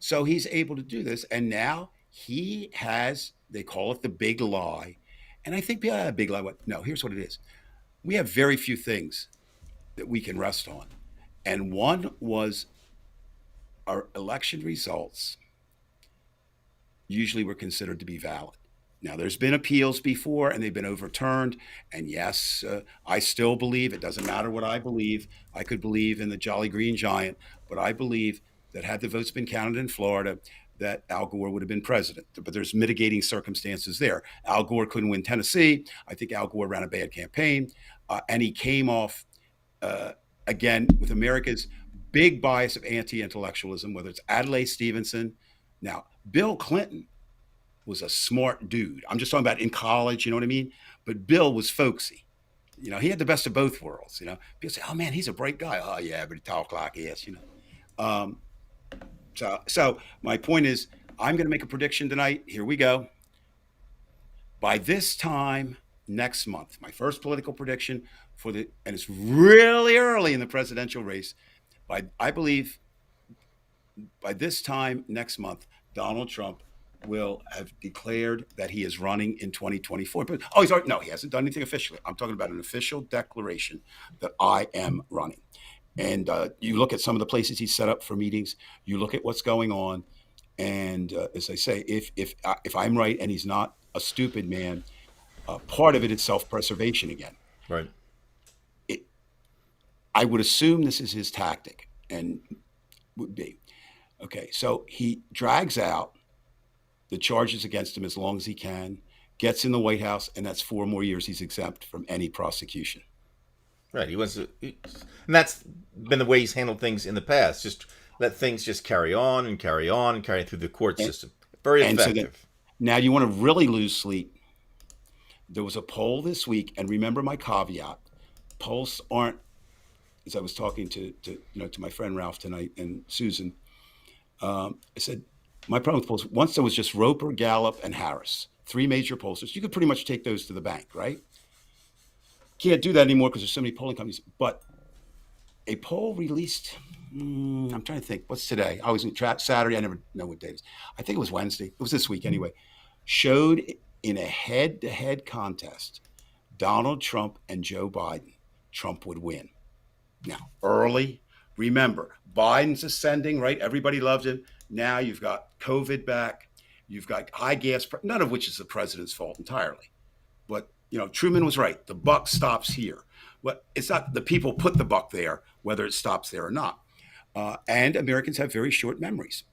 So he's able to do this, and now he has. They call it the big lie, and I think big lie. What? No, here's what it is. We have very few things that we can rest on, and one was our election results. Usually, were considered to be valid. Now, there's been appeals before, and they've been overturned. And yes, I still believe, it doesn't matter what I believe. I could believe in the Jolly Green Giant, but I believe that had the votes been counted in Florida, that Al Gore would have been president. But there's mitigating circumstances there. Al Gore couldn't win Tennessee. I think Al Gore ran a bad campaign. And he came off, again, with America's big bias of anti-intellectualism, whether it's Adlai Stevenson. Now, Bill Clinton was a smart dude. I'm just talking about in college, you know what I mean? But Bill was folksy. He had the best of both worlds. People say, "Oh man, he's a bright guy." Oh yeah, but he talk like this. So my point is, I'm going to make a prediction tonight. Here we go. By this time next month, my first political prediction and it's really early in the presidential race. I believe by this time next month, Donald Trump will have declared that he is running in 2024. But he hasn't done anything officially. I'm talking about an official declaration that I am running. And you look at some of the places he's set up for meetings. You look at what's going on, and as I say, if I'm right and he's not a stupid man, part of it is self-preservation again. Right. I would assume this is his tactic, and would be okay. So he drags out the charges against him as long as he can, gets in the White House, and that's 4 more years he's exempt from any prosecution. Right. And that's been the way he's handled things in the past. Just let things just carry on and carry on and carry through the court system. Very effective. Now you want to really lose sleep. There was a poll this week, and remember my caveat: polls aren't. As I was talking to my friend Ralph tonight and Susan, I said, my problem with polls, once there was just Roper, Gallup, and Harris, 3 major pollsters. You could pretty much take those to the bank, right? Can't do that anymore because there's so many polling companies. But a poll released, I'm trying to think, what's today? I was in Saturday. I never know what day it is. I think it was Wednesday. It was this week anyway. Showed in a head-to-head contest, Donald Trump and Joe Biden, Trump would win. Now, early, remember, Biden's ascending, right? Everybody loves him. Now you've got COVID back. You've got high gas, none of which is the president's fault entirely. But, Truman was right. The buck stops here. Well, it's not the people put the buck there, whether it stops there or not. And Americans have very short memories.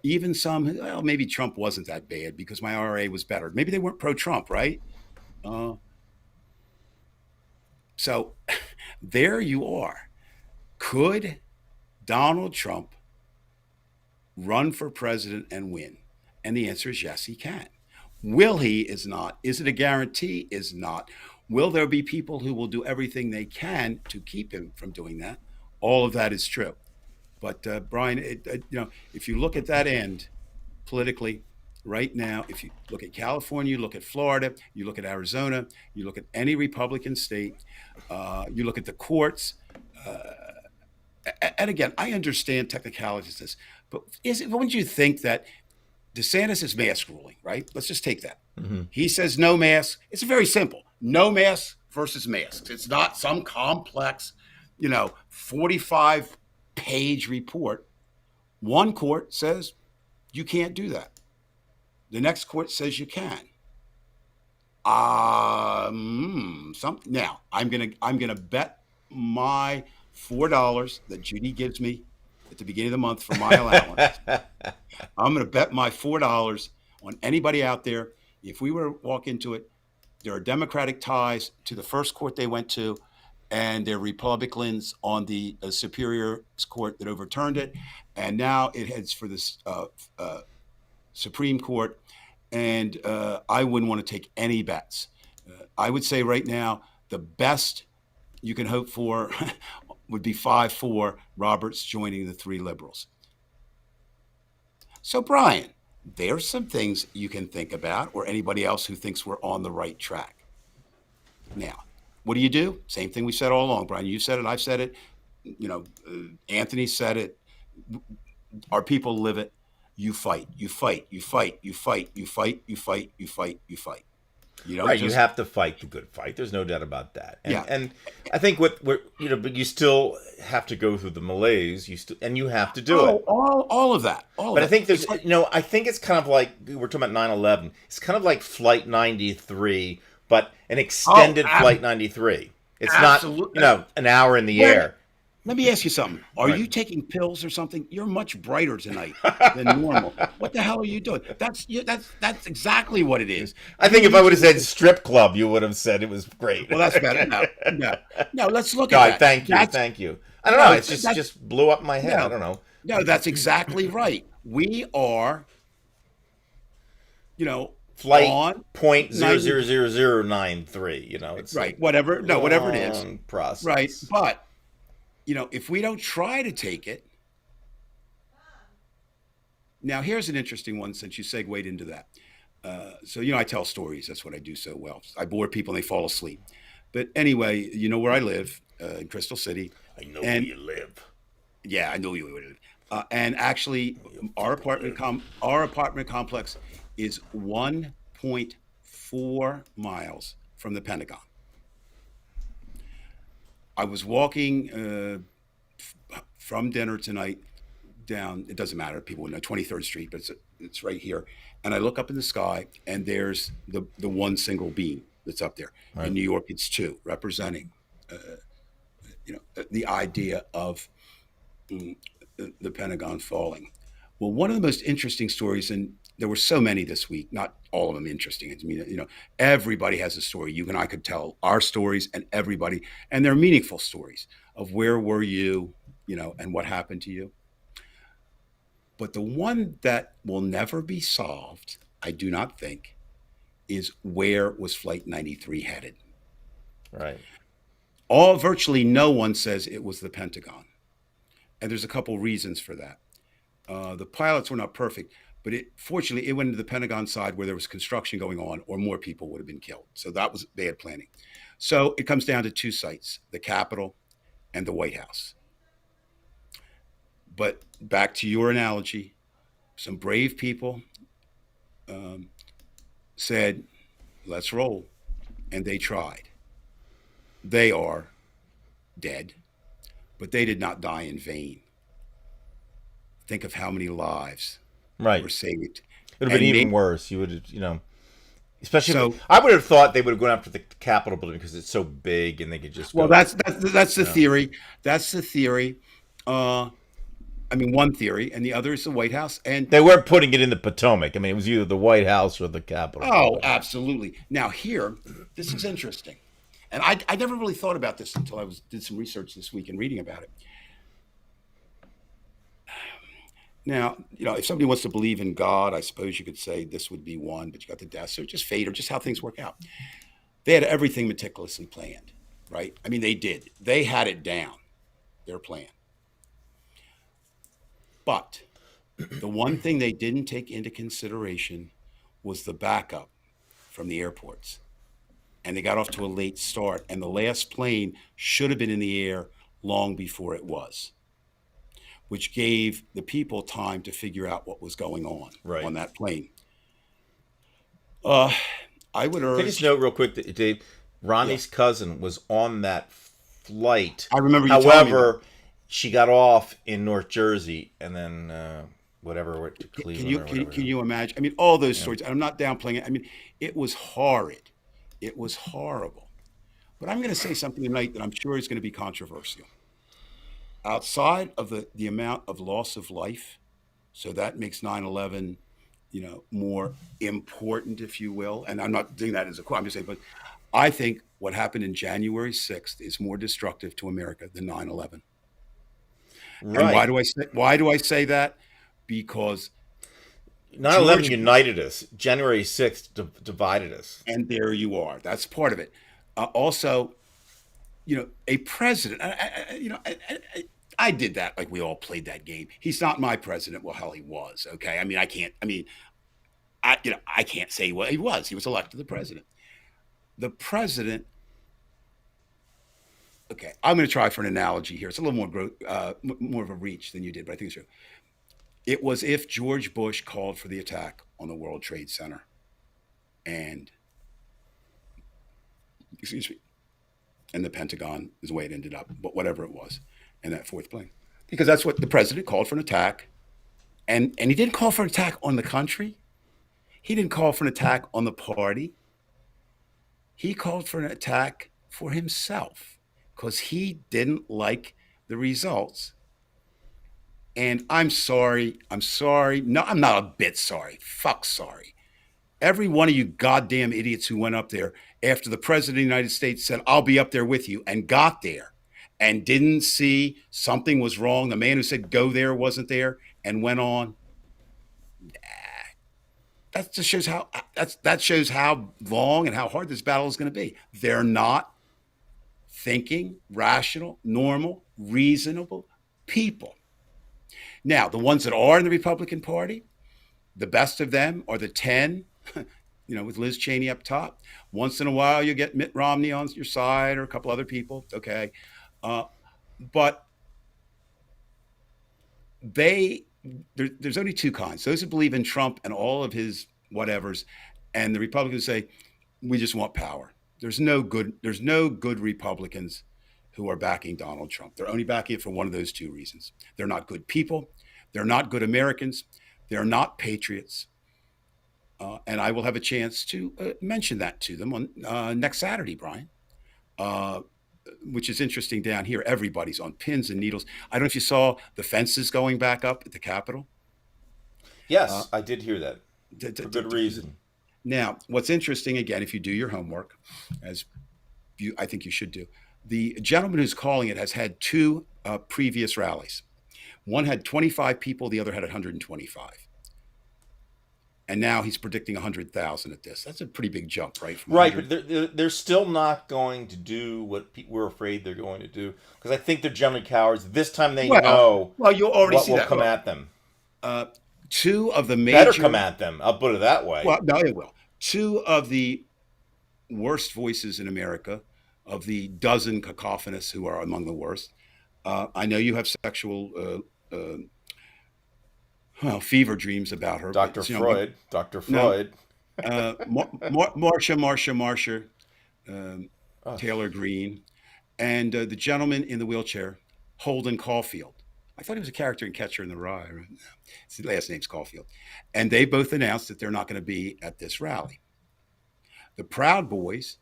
Even some, well, maybe Trump wasn't that bad because my IRA was better. Maybe they weren't pro-Trump, right? So there you are. Could Donald Trump run for president and win? And the answer is yes, he can. Will he? Is not. Is it a guarantee? Is not. Will there be people who will do everything they can to keep him from doing that? All of that is true. But Brian, if you look at that end politically right now, if you look at California, you look at Florida, you look at Arizona, you look at any Republican state, you look at the courts. And again, I understand technicalities of this, but wouldn't you think that DeSantis is mask ruling, right? Let's just take that. Mm-hmm. He says no mask. It's very simple. No masks versus masks. It's not some complex, 45-page report. One court says you can't do that. The next court says you can. Now I'm gonna bet my $4 that Judy gives me at the beginning of the month for my allowance. I'm gonna bet my $4 on anybody out there. If we were to walk into it, there are Democratic ties to the first court they went to, and there are Republicans on the Superior Court that overturned it, and now it heads for this Supreme Court. And I wouldn't want to take any bets. I would say right now the best you can hope for would be 5-4 Roberts joining the three liberals. So, Brian, there's some things you can think about, or anybody else who thinks we're on the right track. Now, what do you do? Same thing we said all along, Brian. You said it, I've said it. Anthony said it. Our people live it. You fight, you fight, you fight, you fight, you fight, you fight, you fight, you fight. You don't Right, just, you have to fight the good fight. There's no doubt about that. And, Yeah. and I think but you still have to go through the malaise. And you have to do it. all of that. But I think there's, I think it's kind of like, we're talking about 9/11. It's kind of like Flight 93, but an extended Flight 93. It's absolutely. not, an hour in the air. Let me ask you something. Are Right. you taking pills or something? You're much brighter tonight than normal. What the hell are you doing? That's exactly what it is. I think if I would have said strip club, you would have said it was great. Well, that's better. No. Let's look at that. Thank you. I don't know. It's just blew up my head. No. I don't know. No, that's exactly right. We are, Flight on 0.000093. It's right. Whatever. No, whatever it is. long process. Right. But if we don't try to take it. Now, here's an interesting one since you segued into that. So, I tell stories. That's what I do so well. I bore people and they fall asleep. But anyway, you know where I live, in Crystal City. I know where you live. Yeah, I know you would live. And actually, our apartment complex is 1.4 miles from the Pentagon. I was walking from dinner tonight down, it doesn't matter, people would know, 23rd Street, but it's right here. And I look up in the sky, and there's the one single beam that's up there. Right. In New York, it's two, representing the idea of the Pentagon falling. Well, one of the most interesting stories, and there were so many this week, not all of them interesting. I mean, everybody has a story. You and I could tell our stories, and they're meaningful stories of where were you, and what happened to you. But the one that will never be solved, I do not think, is where was Flight 93 headed? Right. Virtually no one says it was the Pentagon. And there's a couple reasons for that. The pilots were not perfect, but fortunately it went into the Pentagon side where there was construction going on, or more people would have been killed. So that was bad planning. So it comes down to two sites, the Capitol and the White House. But back to your analogy, some brave people said, let's roll. And they tried. They are dead, but they did not die in vain. Think of how many lives were saved. It would have been even worse. You would have, especially. I would have thought they would have gone after the Capitol building because it's so big and they could just. Well, that's the theory. That's the theory. One theory, and the other is the White House. And they weren't putting it in the Potomac. It was either the White House or the Capitol. Oh, absolutely. Now here, this is interesting. And I never really thought about this until I did some research this week and reading about it. Now, if somebody wants to believe in God, I suppose you could say this would be one, but you got the death, so just fate or just how things work out. They had everything meticulously planned, right? They did. They had it down, their plan. But the one thing they didn't take into consideration was the backup from the airports. And they got off to a late start, and the last plane should have been in the air long before it was, which gave the people time to figure out what was going on on that plane. I would urge. Can I just note real quick that Dave, Ronnie's cousin was on that flight. I remember you However, she got off in North Jersey, and then whatever, went to Can Cleveland you or can, whatever. can you imagine? I mean, all those Yeah. stories. I'm not downplaying it. I mean, it was horrid. It was horrible. But I'm going to say something tonight that I'm sure is going to be controversial. Outside of the amount of loss of life, so that makes 9/11, more important, if you will. And I'm not doing that as a quote. I'm just saying, but I think what happened in January 6th is more destructive to America than 9/11. And Right. why do I say that? Because 9/11 George united us. January 6th divided us. and there you are. That's part of it. Also, a president. I did that like we all played that game. He's not my president. Well, hell, he was. Okay. I mean, I can't. I mean, I can't say what he was. He was elected the president. The president. Okay, I'm going to try for an analogy here. It's a little more of a reach than you did, but I think it's true. It was if George Bush called for the attack on the World Trade Center, and excuse me, and the Pentagon is the way it ended up, but whatever it was, and that fourth plane, because that's what the president called for an attack, and he didn't call for an attack on the country. He didn't call for an attack on the party. He called for an attack for himself because he didn't like the results. And I'm sorry. I'm sorry. No, I'm not a bit sorry. Fuck sorry. Every one of you goddamn idiots who went up there after the president of the United States said, I'll be up there with you, and got there and didn't see something was wrong. The man who said go there wasn't there and went on. That just shows that shows how long and how hard this battle is going to be. They're not thinking, rational, normal, reasonable people. Now, the ones that are in the Republican Party, the best of them are the 10, with Liz Cheney up top. Once in a while, you get Mitt Romney on your side or a couple other people. Okay. But there's only two kinds: those who believe in Trump and all of his whatevers, and the Republicans say, we just want power. There's no good Republicans who are backing Donald Trump. They're only backing it for one of those two reasons. They're not good people. They're not good Americans. They're not patriots. And I will have a chance to mention that to them on next Saturday, Brian, which is interesting down here. Everybody's on pins and needles. I don't know if you saw the fences going back up at the Capitol. Yes, I did hear that. D- d- For d- good d- reason. Now, what's interesting, again, if you do your homework, as I think you should do, the gentleman who's calling it has had two previous rallies. One had 25 people, the other had 125. And now he's predicting 100,000 at this. That's a pretty big jump, right? From Right, 100. but they're still not going to do what we're afraid they're going to do. Because I think they're generally cowards. This time they know Well, you'll already what see will that. come Well, at them. two of the Better major, come at them. I'll put it that way. well, no, it will. Two of the worst voices in America, of the dozen cacophonous who are among the worst. I know you have sexual fever dreams about her, Dr. but Freud. Dr. no, Freud. Marsha, Oh, Taylor Greene, and the gentleman in the wheelchair, Holden Caulfield. I thought he was a character in Catcher in the Rye. Right? No, his last name's Caulfield. And they both announced that they're not going to be at this rally. The Proud Boys,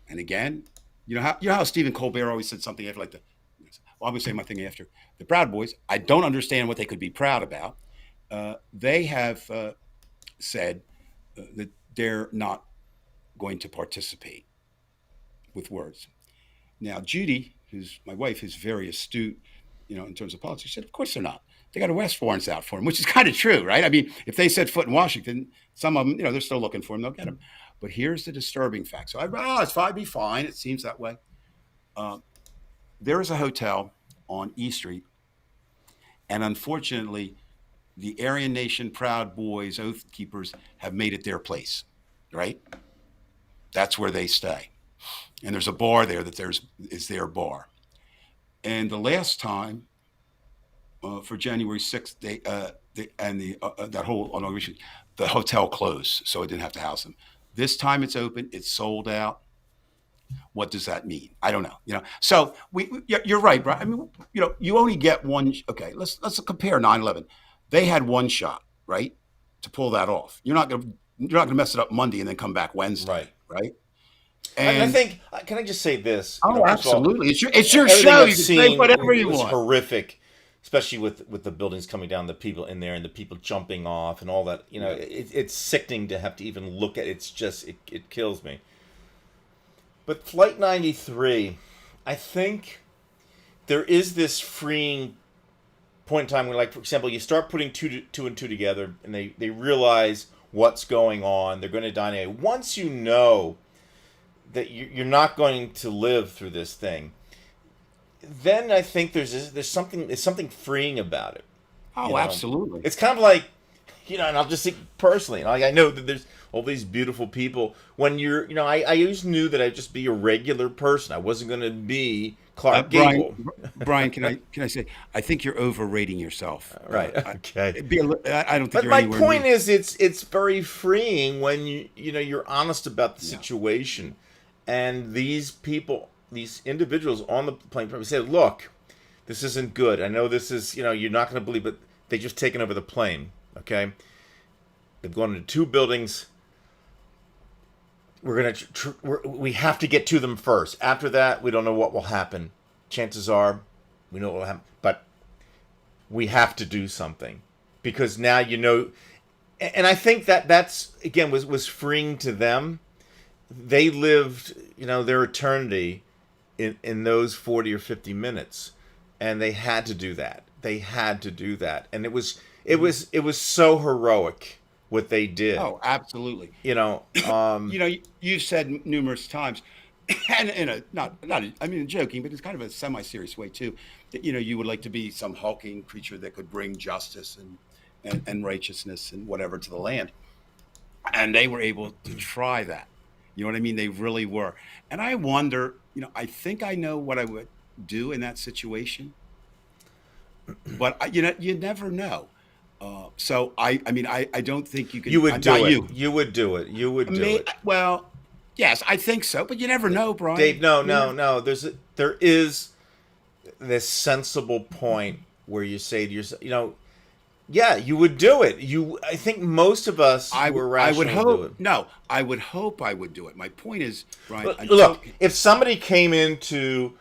and again, you know how Stephen Colbert always said something after like the. Well, I'm going to say my thing after the Proud Boys. I don't understand what they could be proud about. They have said that they're not going to participate with words. Now, Judy, who's my wife, who's very astute, in terms of politics, said, of course they're not. They got arrest warrants out for them, which is kind of true, right? I mean, if they set foot in Washington, some of them, they're still looking for them. They'll get them. But here's the disturbing fact. So it's fine, be fine. It seems that way. There is a hotel on E Street, and unfortunately, the Aryan Nation Proud Boys, Oath Keepers, have made it their place, right? That's where they stay. And there's a bar there is their bar. And the last time for January 6th, that whole inauguration, the hotel closed, so it didn't have to house them. This time it's open, it's sold out. What does that mean? I don't know. So you're right, Brian. I mean, you only get one. Okay, let's compare 9/11. They had one shot, right, to pull that off. You're not gonna mess it up Monday and then come back Wednesday, right? And I And think, can I just say this? oh, First of all, absolutely, it's your everything show. I've You can say seen whatever you was want. horrific, especially with the buildings coming down, the people in there, and the people jumping off, and all that. It's sickening to have to even look at. It's just it kills me. But Flight 93, I think there is this freeing point in time where, like, for example, you start putting two and two together, and they realize what's going on. They're going to die anyway. Once you know that you're not going to live through this thing, then I think there's something freeing about it. Oh, absolutely. It's kind of like, and I'll just think personally, like, I know that there's all these beautiful people. When I always knew that I'd just be a regular person. I wasn't going to be Clark Gable. Brian, can I say? I think you're overrating yourself. Right. Okay. I don't think But you're my anywhere point near. is, it's very freeing when you're honest about the situation, and these people, these individuals on the plane probably say, "Look, this isn't good. I know this is, you're not going to believe, but they just taken over the plane. Okay, they've gone into two buildings. We have to get to them first. After that, we don't know what will happen. Chances are, we know what will happen, but we have to do something because now And I think that's again was freeing to them. They lived, their eternity in those 40 or 50 minutes, and they had to do that. And it was so heroic what they did. Oh, absolutely. Um, You've said numerous times, and in a I mean joking, but it's kind of a semi-serious way too, that you would like to be some hulking creature that could bring justice and righteousness and whatever to the land, and they were able to try that. You know what I mean? They really were, and I wonder. I think I know what I would do in that situation, but you never know. So I mean, I don't think you can. you would do not it. you. You would do it. You would do it. Well, yes, I think so, but you never know, Brian. Dave, no. There is this sensible point where you say to yourself, yeah, you would do it. I think most of us I who are I rational would would do it. hope. No, I would hope I would do it. My point is, Brian. Look, if somebody came into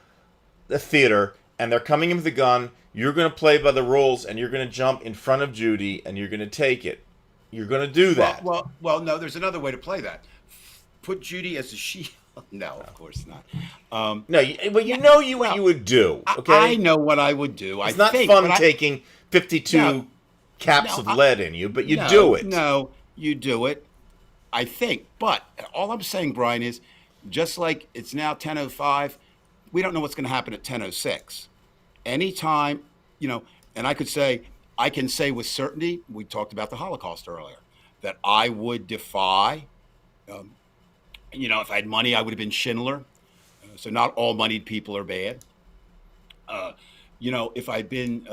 the theater and they're coming in with a gun, you're going to play by the rules and you're going to jump in front of Judy and you're going to take it. You're going to do that. Well, no. There's another way to play that. Put Judy as a shield. No, of course not. No, but what you would do. Okay, I know what I would do. it's not fun taking 52 No, caps of lead in you, but you no, do it. No, you do it. I think. But all I'm saying, Brian, is just like it's now 10:05, we don't know what's going to happen at 10:06. Anytime, and I can say with certainty, we talked about the Holocaust earlier, that I would defy. If I had money, I would have been Schindler. So not all moneyed people are bad. If I'd been,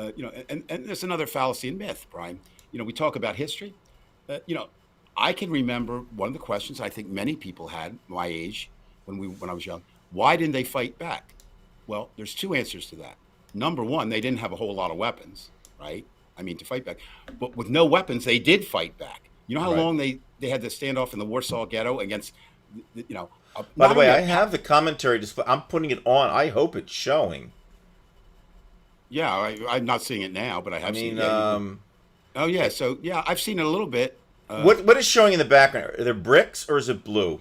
and there's another fallacy in myth, Brian. We talk about history. I can remember one of the questions I think many people had my age when I was young. Why didn't they fight back? Well, there's two answers to that. Number one, they didn't have a whole lot of weapons, right? I mean, to fight back. But with no weapons, they did fight back. You know how Right. long they had the standoff in the Warsaw Ghetto against, By the way, I not only- have the commentary display. I'm putting it on. I hope it's showing. Yeah, I'm not seeing it now, but I I have seen mean, it. Oh yeah, so yeah, I've seen it a little bit. what is showing in the background? Are there bricks or is it blue?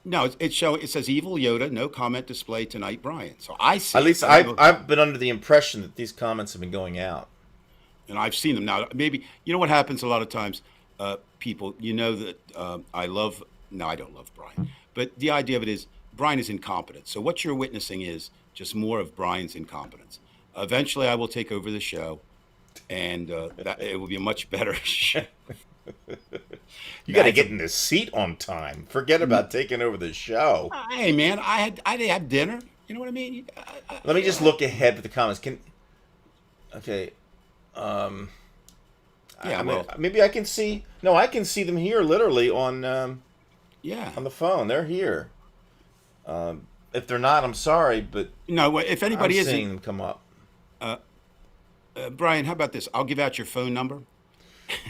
No, it's showing. It says "Evil Yoda, no comment display tonight, Brian." So I see. At least it. I don't know- I've been under the impression that these comments have been going out. and I've seen them now. Maybe what happens a lot of times. People, that I love. No, I don't love Brian, but the idea of it is Brian is incompetent. So what you're witnessing is just more of Brian's incompetence. Eventually, I will take over the show, and that it will be a much better show. You got to get in the seat on time. Forget about taking over the show. Hey, man, I had have dinner. You know what I mean? Let me just look ahead with the comments. Okay. Yeah, well, maybe I can see. No, I can see them here, literally on yeah. the phone. They're here. If they're not, I'm sorry, but No, if I'm anybody seeing isn't, them come up. Brian, how about this? I'll give out your phone number.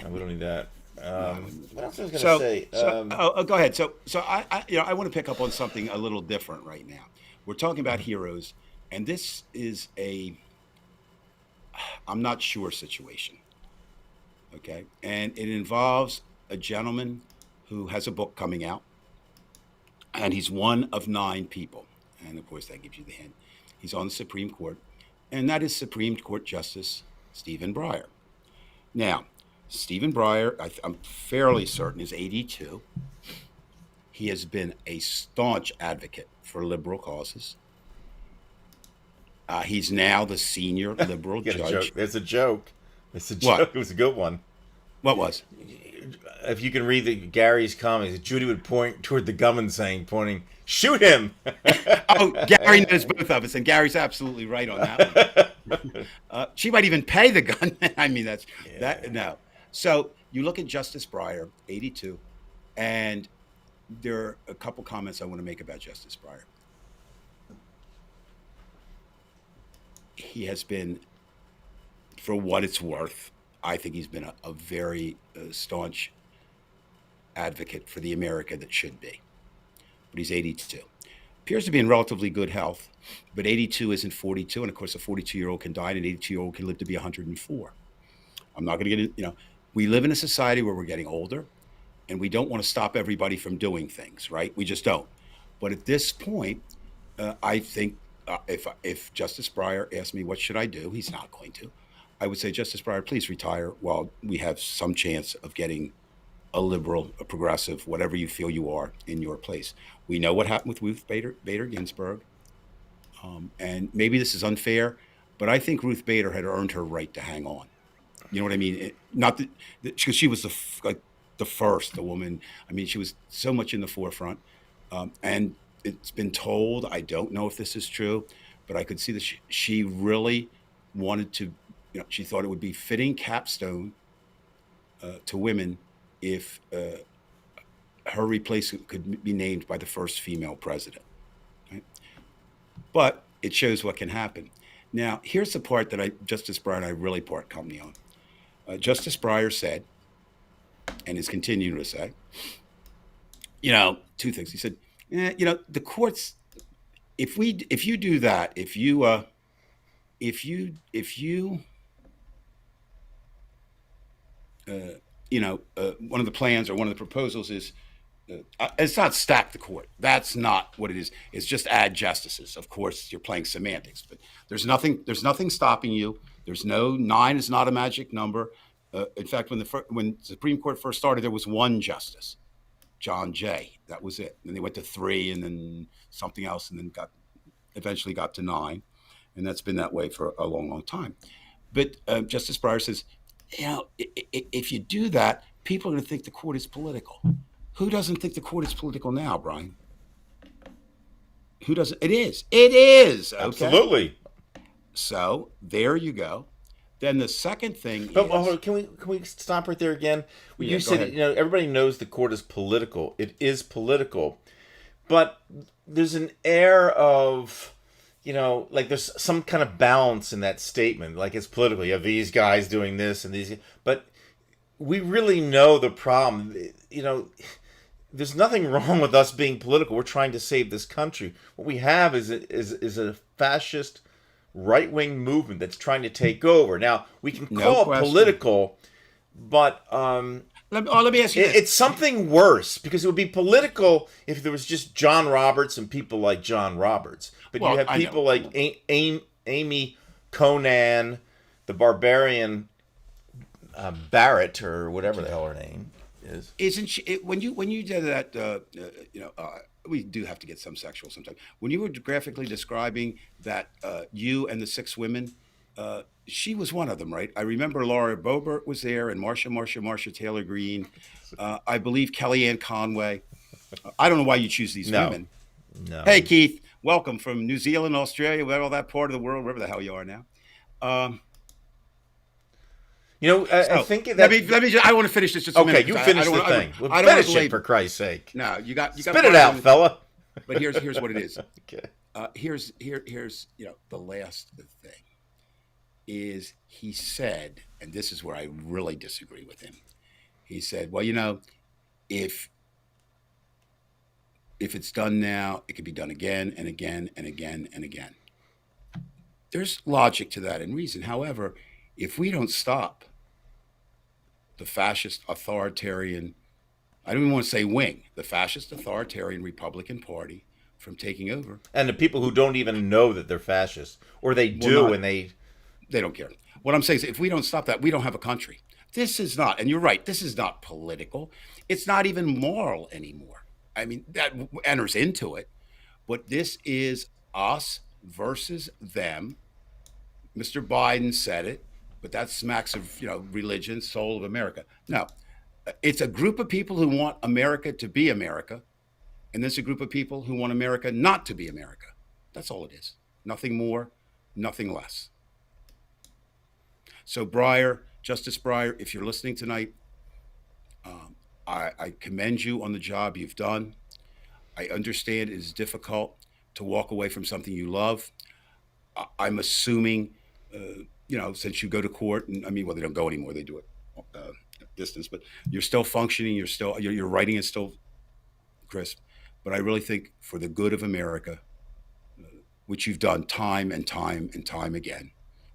No, we don't need that. What else was I going to So, say? go ahead. So I want to pick up on something a little different right now. We're talking about heroes, and this is a I'm not sure situation. Okay, and it involves a gentleman who has a book coming out, and he's one of 9 people, and of course that gives you the hint. He's on the Supreme Court, and that is Supreme Court Justice Stephen Breyer. Now, Stephen Breyer, I'm fairly certain, is 82. He has been a staunch advocate for liberal causes. He's now the senior liberal Get a judge. joke. It's a joke. It's a What? joke. It was a good one. What was? If you can read Gary's comments, Judy would point toward the gunman saying, pointing, shoot him. Oh, Gary knows both of us, and Gary's absolutely right on that one. She might even pay the gunman. I mean, that. No. So you look at Justice Breyer, 82, and there are a couple comments I want to make about Justice Breyer. He has been, for what it's worth, I think he's been a very staunch advocate for the America that should be. But he's 82. Appears to be in relatively good health, but 82 isn't 42. And of course, a 42-year-old can die, and an 82-year-old can live to be 104. I'm not going to get in, we live in a society where we're getting older, and we don't want to stop everybody from doing things, right? We just don't. But at this point, I think if Justice Breyer asked me, what should I do? He's not going to. I would say, Justice Breyer, please retire while we have some chance of getting a liberal, a progressive, whatever you feel you are, in your place. We know what happened with Ruth Bader Ginsburg. And maybe this is unfair, but I think Ruth Bader had earned her right to hang on. You know what I mean? Not that, because she was the first, the woman. I mean, she was so much in the forefront. And it's been told, I don't know if this is true, but I could see that she really wanted to, she thought it would be fitting capstone to women if her replacement could be named by the first female president. Right? But it shows what can happen. Now, here's the part that Justice Breyer and I really part company on. Justice Breyer said, and is continuing to say, 2 things. He said, the courts, if you do that, if you one of the plans or one of the proposals is, it's not stack the court. That's not what it is. It's just add justices. Of course, you're playing semantics, but there's nothing stopping you. There's 9 is not a magic number. In fact, when the Supreme Court first started, there was 1 justice, John Jay. That was it. And then they went to 3, and then something else, and then eventually got to 9, and that's been that way for a long, long time. But Justice Breyer says, if you do that, people are going to think the court is political. Who doesn't think the court is political now, Brian? Who doesn't? It is. It is. Okay? Absolutely. So there you go. Then the second thing but, is... hold on, can we stop right there again? Well, Yeah, you said, everybody knows the court is political. It is political. But there's an air of, like there's some kind of balance in that statement. Like it's political. You have these guys doing this and these... But we really know the problem. There's nothing wrong with us being political. We're trying to save this country. What we have is a fascist right-wing movement that's trying to take over. Now, we can call it political, but let me ask you this. It's something worse, because it would be political if there was just John Roberts and people like John Roberts. But you have people like Amy Conan, the barbarian Barrett, or whatever the hell her name is. Isn't she, when you did that, we do have to get some sexual sometimes. When you were graphically describing that you and the 6 women, she was one of them, right? I remember Laura Boebert was there, and Marsha Taylor Greene. I believe Kellyanne Conway. I don't know why you choose these women. No. Hey, Keith, welcome from New Zealand, Australia, all that part of the world, wherever the hell you are now. I think that... Let me. I want to finish this just a minute. Okay, you finish the thing. Finish it, for Christ's sake. No, you got. Spit it out, fella. But here's what it is. Okay. Here's the last thing. is he said, and this is where I really disagree with him. He said, "Well, if if it's done now, it could be done again and again and again and again." There's logic to that and reason. However, if we don't stop the fascist authoritarian, I don't even want to say wing, the fascist authoritarian Republican Party from taking over, And the people who don't even know that they're fascists, or they will do, not, and they don't care. What I'm saying is, if we don't stop that, we don't have a country. This is not, and you're right, this is not political. It's not even moral anymore. I mean, that enters into it, but this is us versus them. Mr. Biden said it, but that smacks of, religion, soul of America. No, it's a group of people who want America to be America, and there's a group of people who want America not to be America. That's all it is. Nothing more, nothing less. So, Breyer, Justice Breyer, if you're listening tonight, I commend you on the job you've done. I understand it is difficult to walk away from something you love. I'm assuming, since you go to court, and I mean, well, they don't go anymore; they do it distance. But you're still functioning. Your writing is still crisp. But I really think, for the good of America, which you've done time and time and time again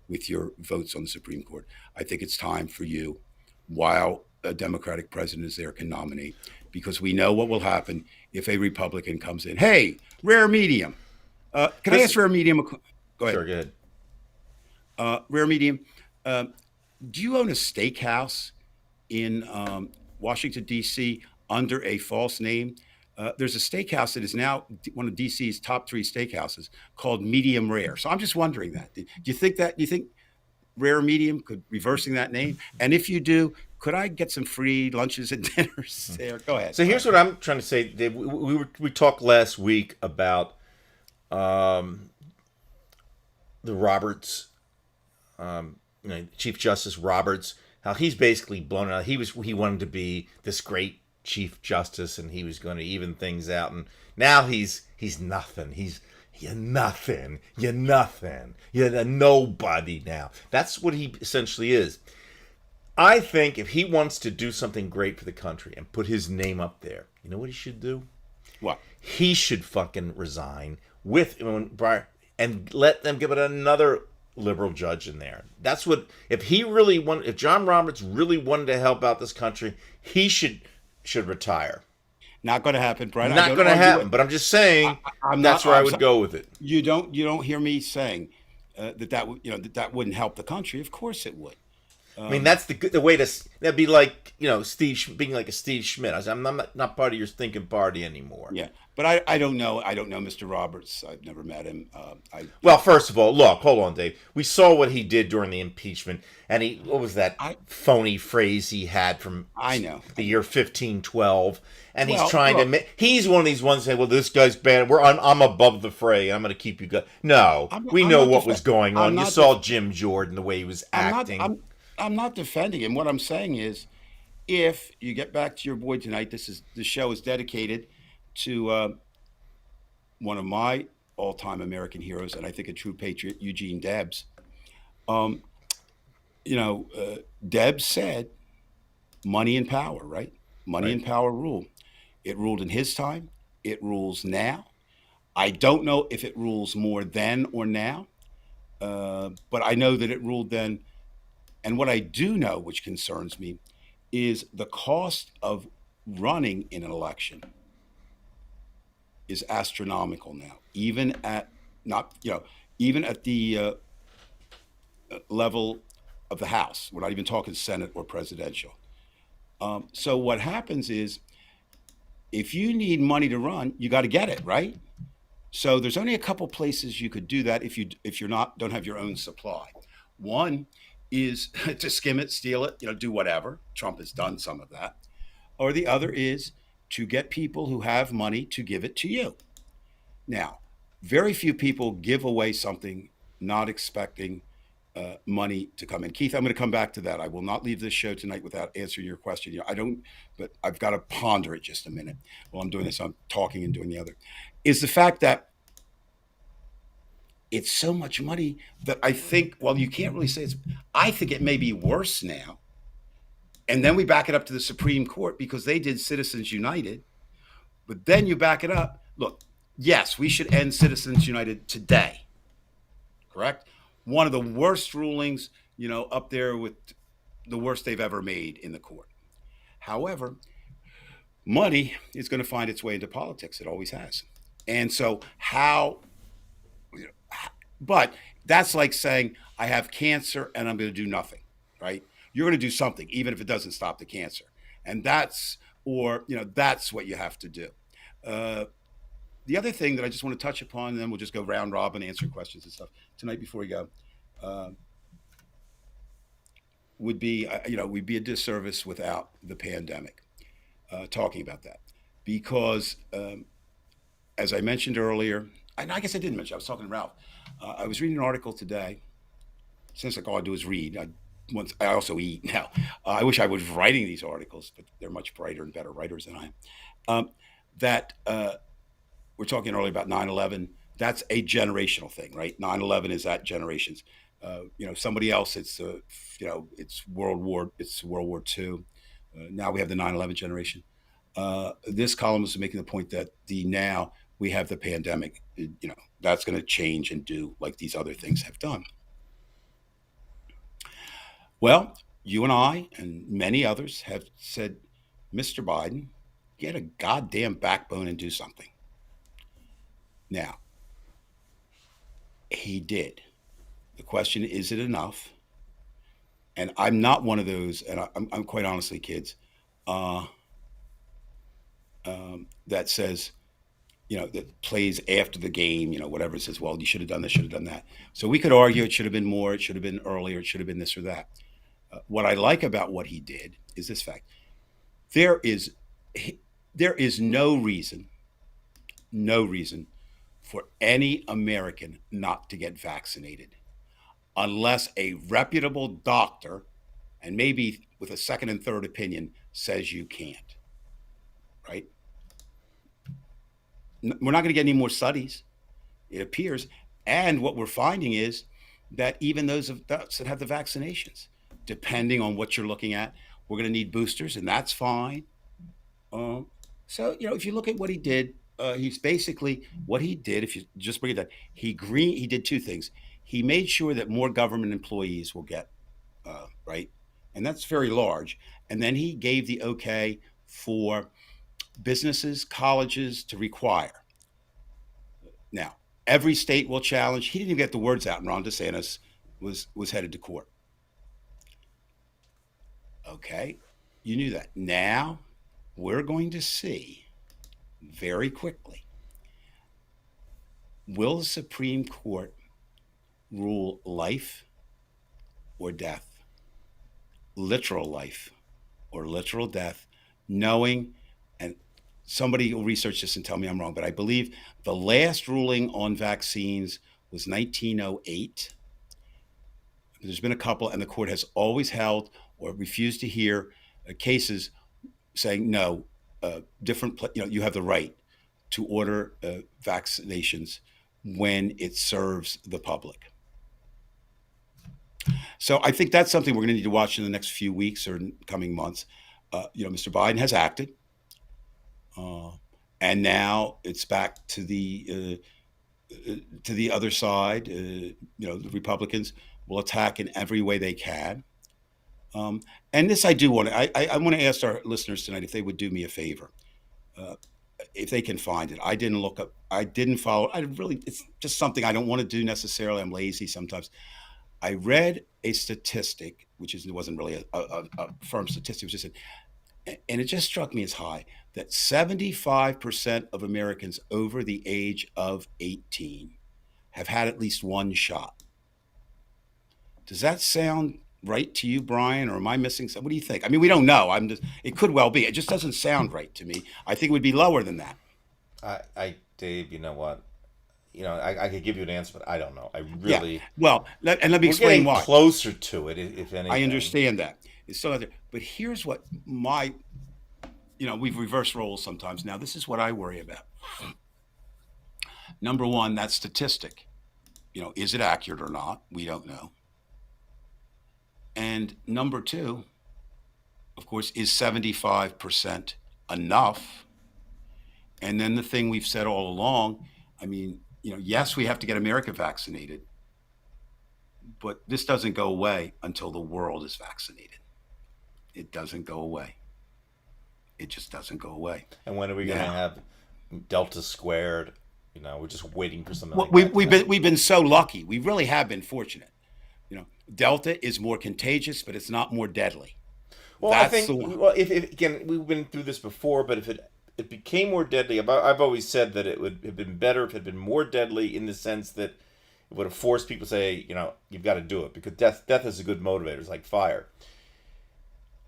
with your votes on the Supreme Court, I think it's time for you, while a Democratic president is there, can nominate, because we know what will happen if a Republican comes in. Hey, rare medium. Can I ask rare medium? Go ahead. sure, go ahead. Rare medium. Do you own a steakhouse in Washington, D.C. under a false name? There's a steakhouse that is now one of D.C.'s top 3 steakhouses called Medium Rare. So I'm just wondering that. Do you think Rare Medium could reversing that name? And if you do, could I get some free lunches and dinners there? Go ahead. So here's what I'm trying to say, Dave. We talked last week about the Roberts, Chief Justice Roberts, how he's basically blown out. He wanted to be this great Chief Justice, and he was going to even things out, and now he's nothing. You're nothing. You're nothing. You're the nobody now. That's what he essentially is. I think if he wants to do something great for the country and put his name up there, you know what he should do? What? He should fucking resign and let them give it another liberal judge in there. That's what, if John Roberts really wanted to help out this country, he should retire. Not going to happen, Brian. Not going to happen, but I'm just saying that's where I would go with it. You don't hear me saying that wouldn't help the country. Of course it would. I mean, that's the way that'd be like, being like a Steve Schmidt. I'm not part of your stinking party anymore. Yeah, but I don't know. I don't know Mr. Roberts. I've never met him. Well, first of all, look, hold on, Dave. We saw what he did during the impeachment, and what was that phony phrase he had from the year 1512? And he's trying to admit, he's one of these ones that say, well, this guy's bad. I'm above the fray. I'm going to keep you guys. No, we know what was going on. You saw Jim Jordan, the way he was acting. I'm not defending him. What I'm saying is, if you get back to your boy tonight, the show is dedicated to one of my all-time American heroes, and I think a true patriot, Eugene Debs. Debs said, "Money and power, right? Money and power rule." It ruled in his time. It rules now. I don't know if it rules more then or now, but I know that it ruled then. And what I do know, which concerns me, is the cost of running in an election is astronomical now, even at the level of the House. We're not even talking Senate or presidential. So what happens is, if you need money to run, you got to get it, right? So there's only a couple places you could do that if you don't have your own supply. One is to skim it, steal it, do whatever. Trump has done some of that. Or the other is to get people who have money to give it to you. Now, very few people give away something not expecting money to come in. Keith, I'm going to come back to that. I will not leave this show tonight without answering your question. But I've got to ponder it just a minute while I'm doing this. I'm talking and doing the other. Is the fact that it's so much money that I think, well, you can't really say I think it may be worse now. And then we back it up to the Supreme Court because they did Citizens United. But then you back it up. Look, yes, we should end Citizens United today. Correct? One of the worst rulings, up there with the worst they've ever made in the court. However, money is going to find its way into politics. It always has. And so but that's like saying, I have cancer and I'm going to do nothing, right? You're going to do something, even if it doesn't stop the cancer. And that's what you have to do. The other thing that I just want to touch upon, and then we'll just go round robin, answer questions and stuff tonight before we go, would be, we'd be a disservice without the pandemic, talking about that. Because as I mentioned earlier, and I guess I didn't mention, I was talking to Ralph. I was reading an article today. Since all I do is read, I also eat now. I wish I was writing these articles, but they're much brighter and better writers than I am. We're talking earlier about 9/11. That's a generational thing, right? 9/11 is that generations. Somebody else, it's World War II. Now we have the 9/11 generation. This column is making the point that now we have the pandemic. That's going to change and do like these other things have done. Well, you and I and many others have said, Mr. Biden, get a goddamn backbone and do something. Now, he did. The question, is it enough? And I'm not one of those, and I'm quite honestly, kids, that says, that plays after the game, whatever, it says, well, you should have done this, should have done that. So we could argue it should have been more, it should have been earlier, it should have been this or that. What I like about what he did is this fact. There is no reason for any American not to get vaccinated unless a reputable doctor, and maybe with a second and third opinion, says you can't, right? We're not going to get any more studies, it appears. And what we're finding is that even those that have the vaccinations, depending on what you're looking at, we're going to need boosters, and that's fine. So, if you look at what he did, he's basically, what he did, if you just bring it down, he did two things. He made sure that more government employees will get, right? And that's very large. And then he gave the okay for businesses, colleges to require. Now, every state will challenge. He didn't even get the words out, and Ron DeSantis was headed to court. Okay, you knew that. Now, we're going to see very quickly, will the Supreme Court rule life or death? Literal life or literal death, knowing, and somebody will research this and tell me I'm wrong, but I believe the last ruling on vaccines was 1908. There's been a couple, and the court has always held or refused to hear cases saying, no, you have the right to order vaccinations when it serves the public. So I think that's something we're going to need to watch in the next few weeks or coming months. Mr. Biden has acted, and now it's back to the other side. The Republicans will attack in every way they can. And this I do want to, I want to ask our listeners tonight if they would do me a favor. If they can find it. I didn't look up, I didn't follow, it's just something I don't want to do necessarily. I'm lazy sometimes. I read a statistic, it wasn't really a firm statistic, it was just and it just struck me as high, that 75% of Americans over the age of 18 have had at least one shot. Does that sound right to you, Brian, or am I missing something? What do you think? I mean, we don't know. It could well be. It just doesn't sound right to me. I think it would be lower than that. Dave, you know what? I could give you an answer, but I don't know. I really. Yeah. Well, let me explain why. Closer to it, if anything. I understand that. It's still out there. But here's what we've reversed roles sometimes. Now, this is what I worry about. Number one, that statistic. Is it accurate or not? We don't know. And number two, of course, is 75% enough? And then the thing we've said all along, I mean, yes, we have to get America vaccinated, but this doesn't go away until the world is vaccinated. It doesn't go away. It just doesn't go away. And when are we going to Now, have Delta squared? We're just waiting for something well, like that to happen. we've been so lucky. We really have been fortunate. Delta is more contagious, but it's not more deadly. Well, I That's think, the one. well, if again, we've been through this before, but if it became more deadly, I've always said that it would have been better if it had been more deadly in the sense that it would have forced people to say, you've got to do it because death is a good motivator. It's like fire.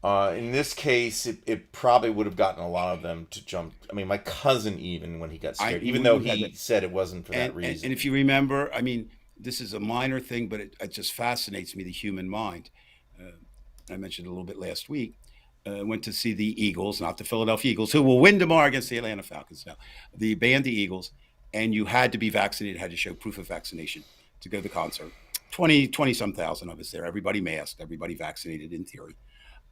In this case, it probably would have gotten a lot of them to jump. I mean, my cousin, even when he got scared, even though he said it wasn't for that reason. And if you remember, I mean, this is a minor thing, but it just fascinates me, the human mind. I mentioned a little bit last week. Went to see the Eagles, not the Philadelphia Eagles, who will win tomorrow against the Atlanta Falcons. Now, the band, the Eagles, and you had to be vaccinated, had to show proof of vaccination to go to the concert. 20 some thousand of us there, everybody masked, everybody vaccinated in theory.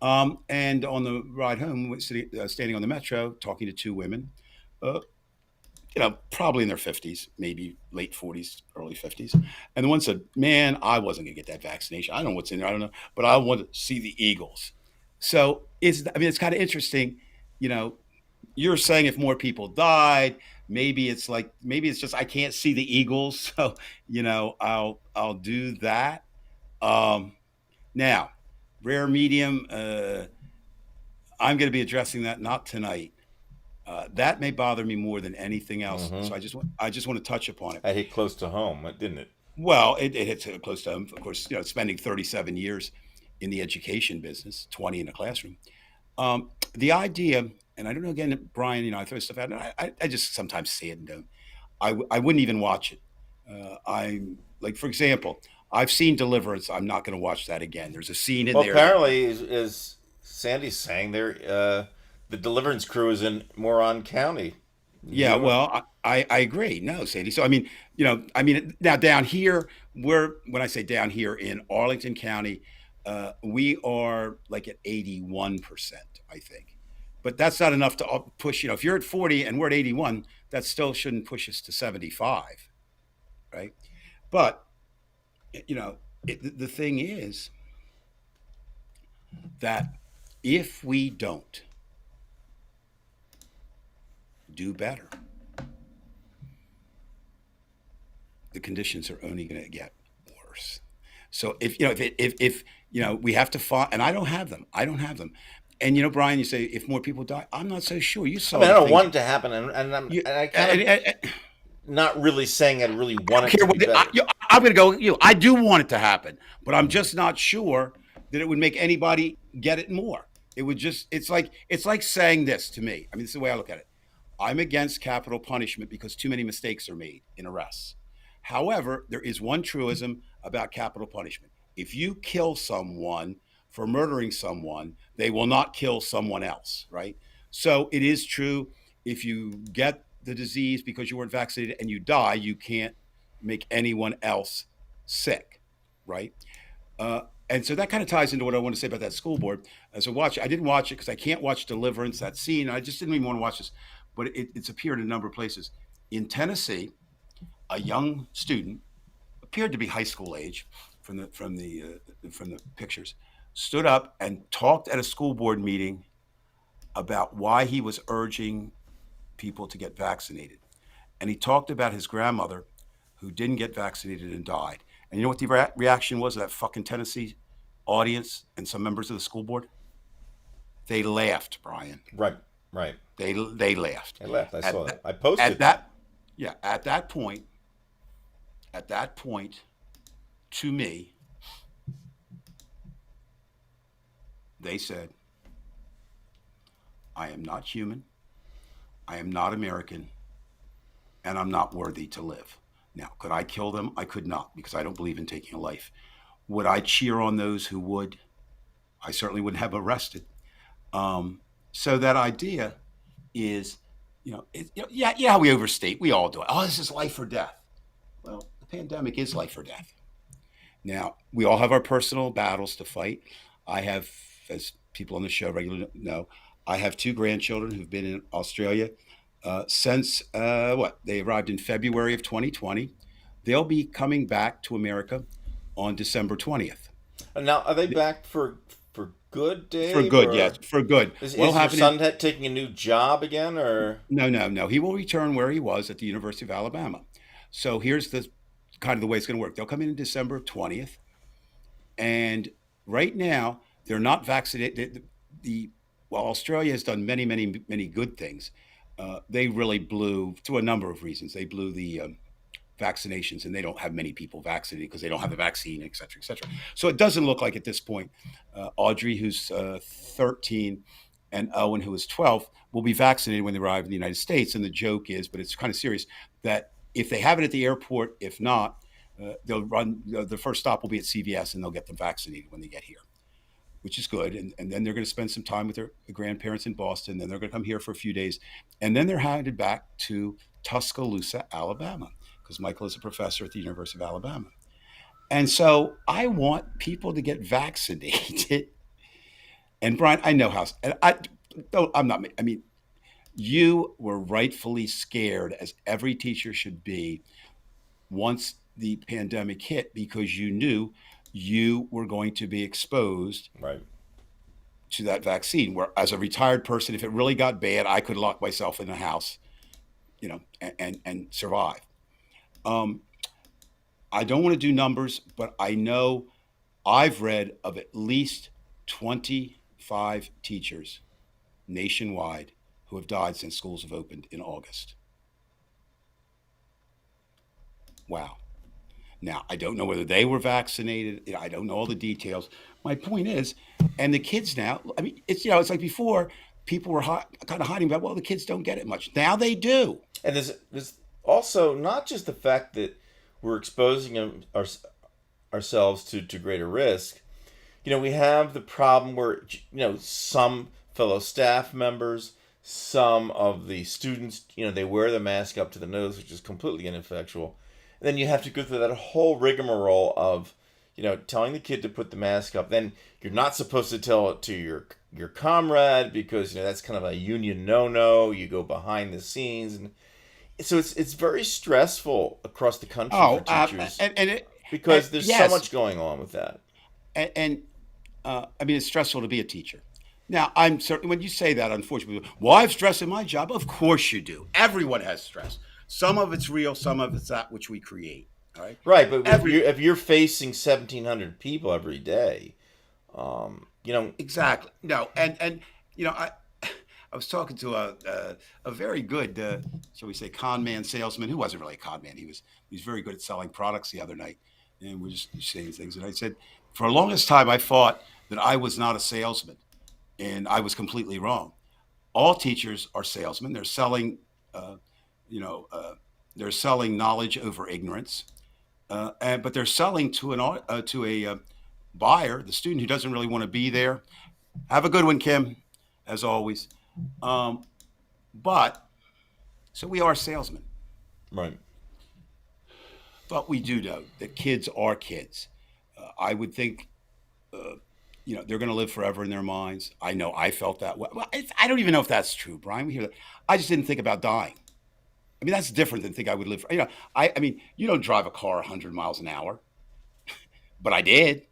And on the ride home, standing on the metro, talking to two women, uh, probably in their 50s, maybe late 40s, early 50s. And the one said, "Man, I wasn't going to get that vaccination. I don't know what's in there. I don't know, but I want to see the Eagles." So it's kind of interesting. You know, you're saying if more people died, maybe it's just I can't see the Eagles, so I'll do that. Um, Now, rare medium. I'm going to be addressing that not tonight. That may bother me more than anything else. So I just want to touch upon it. That hit close to home, didn't it? Well, it hits close to home. Of course, spending 37 years in the education business, 20 in the classroom. The idea, and I don't know, again, Brian, I throw stuff out, and I just sometimes say it and don't. I wouldn't even watch it. I'm like, for example, I've seen Deliverance. I'm not going to watch that again. There's a scene in Well, there. apparently, as Sandy's saying, the Deliverance crew is in Moron County. Yeah, well, I agree. No, Sandy. So I mean, now down here, when I say down here in Arlington County, we are like at 81%, I think. But that's not enough to push. If you're at 40 and we're at 81, that still shouldn't push us to 75, right? But you know, the thing is that if we don't do better, the conditions are only going to get worse. So if we have to find, and I don't have them. I don't have them. And Brian, you say if more people die, I'm not so sure. You I saw mean, I the don't thing. want it to happen, and You, I kind of not really saying I really want it care to what be better. I'm going to go. I do want it to happen, but I'm just not sure that it would make anybody get it more. It would just. It's like saying this to me. I mean, this is the way I look at it. I'm against capital punishment because too many mistakes are made in arrests. However, there is one truism about capital punishment. If you kill someone for murdering someone, they will not kill someone else, right? So it is true if you get the disease because you weren't vaccinated and you die, you can't make anyone else sick, right? And so that kind of ties into what I want to say about that school board. As a watch, I didn't watch it because I can't watch Deliverance, that scene. I just didn't even want to watch this, but it's appeared in a number of places. In Tennessee, a young student appeared to be high school age from the pictures, stood up and talked at a school board meeting about why he was urging people to get vaccinated. And he talked about his grandmother who didn't get vaccinated and died. And you know what the reaction was of that fucking Tennessee audience and some members of the school board? They laughed, Brian. Right, right. They laughed. I left. I At saw that, that. I posted at that, yeah, at that point, to me, they said, I am not human, I am not American, and I'm not worthy to live. Now, could I kill them? I could not, because I don't believe in taking a life. Would I cheer on those who would? I certainly wouldn't have arrested. So that idea is, yeah, we overstate. We all do it. Oh, this is life or death. Well, pandemic is life or death. Now, we all have our personal battles to fight. I have, as people on the show regularly know, I have two grandchildren who've been in Australia since they arrived in February of 2020. They'll be coming back to America on December 20th. And now, are they back for good, For Dave? good, yes, Or for good. is What'll your happen son taking a new job again? Or no. He will return where he was at the University of Alabama. So here's the kind of the way it's going to work. They'll come in December 20th, and right now they're not vaccinated. While Australia has done many good things, they really blew through a number of reasons. They blew the vaccinations, and they don't have many people vaccinated because they don't have the vaccine, et cetera, et cetera. So it doesn't look like at this point, Audrey, who's 13, and Owen, who is 12, will be vaccinated when they arrive in the United States. And the joke is, but it's kind of serious, that if they have it at the airport, if not, they'll run. The first stop will be at CVS, and they'll get them vaccinated when they get here, which is good. And then they're going to spend some time with their grandparents in Boston. Then they're going to come here for a few days, and then they're headed back to Tuscaloosa, Alabama, because Michael is a professor at the University of Alabama. And so I want people to get vaccinated. And Brian, I know how, and I'm not, I mean, you were rightfully scared, as every teacher should be, once the pandemic hit, because you knew you were going to be exposed right. to that vaccine. Where, as a retired person, if it really got bad, I could lock myself in a house, and survive. I don't want to do numbers, but I know I've read of at least 25 teachers nationwide who have died since schools have opened in August. Wow. Now, I don't know whether they were vaccinated. I don't know all the details. My point is, and the kids now, I mean, it's like before, people were kind of hiding about, well, the kids don't get it much. Now they do. And there's also not just the fact that we're exposing ourselves to greater risk. We have the problem where, some fellow staff members, some of the students, they wear the mask up to the nose, which is completely ineffectual. And then you have to go through that whole rigmarole of, telling the kid to put the mask up. Then you're not supposed to tell it to your comrade because, that's kind of a union no-no. You go behind the scenes. And so it's very stressful across the country for teachers. Because there's so much going on with that. I mean, it's stressful to be a teacher. Now, I'm certain when you say that, unfortunately, well, I have stress in my job. Of course you do. Everyone has stress. Some of it's real, some of it's that which we create. All right. Right, but if you're facing 1,700 people every day, exactly. No, and I was talking to a very good, shall we say, con man salesman who wasn't really a con man. He was very good at selling products the other night, and we're just saying things. And I said, for the longest time, I thought that I was not a salesman, and I was completely wrong. All teachers are salesmen. They're selling, they're selling knowledge over ignorance, but they're selling to a buyer, the student who doesn't really want to be there. Have a good one, Kim, as always. But so we are salesmen, right? But we do know that kids are kids. I would think, they're going to live forever in their minds. I know I felt that way. Well, I don't even know if that's true, Brian. We hear that. I just didn't think about dying. I mean, that's different than think I would live. I mean, you don't drive a car 100 miles an hour, but I did.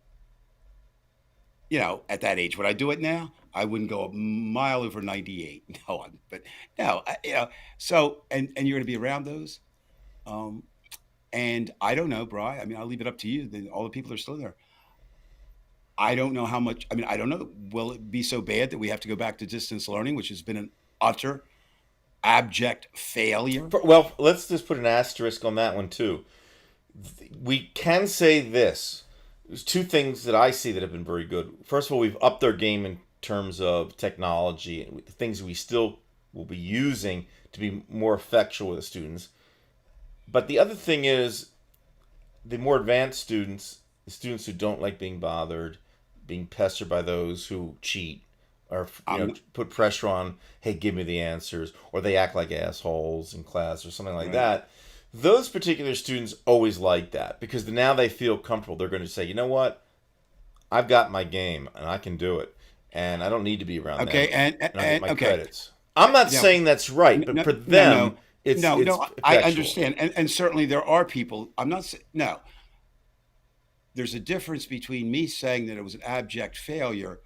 At that age, would I do it now? I wouldn't go a mile over 98. No, So, and you're going to be around those. And I don't know, Brian. I mean, I'll leave it up to you. Then all the people are still there. I don't know how much. I mean, I don't know. Will it be so bad that we have to go back to distance learning, which has been an utter, abject failure? Well, let's just put an asterisk on that one too. We can say this. There's two things that I see that have been very good. First of all, we've upped our game in terms of technology and things we still will be using to be more effectual with the students. But the other thing is the more advanced students, the students who don't like being bothered, being pestered by those who cheat or put pressure on, hey, give me the answers, or they act like assholes in class or something like that. those particular students always like that because now they feel comfortable. They're going to say, you know what, I've got my game and I can do it, and I don't need to be around them, Okay, and and I'll get my okay, credits. I'm not now, saying that's right, but no, for no, no, them, it's no. I effectual. understand, and certainly there are people. I'm not saying no. There's a difference between me saying that it was an abject failure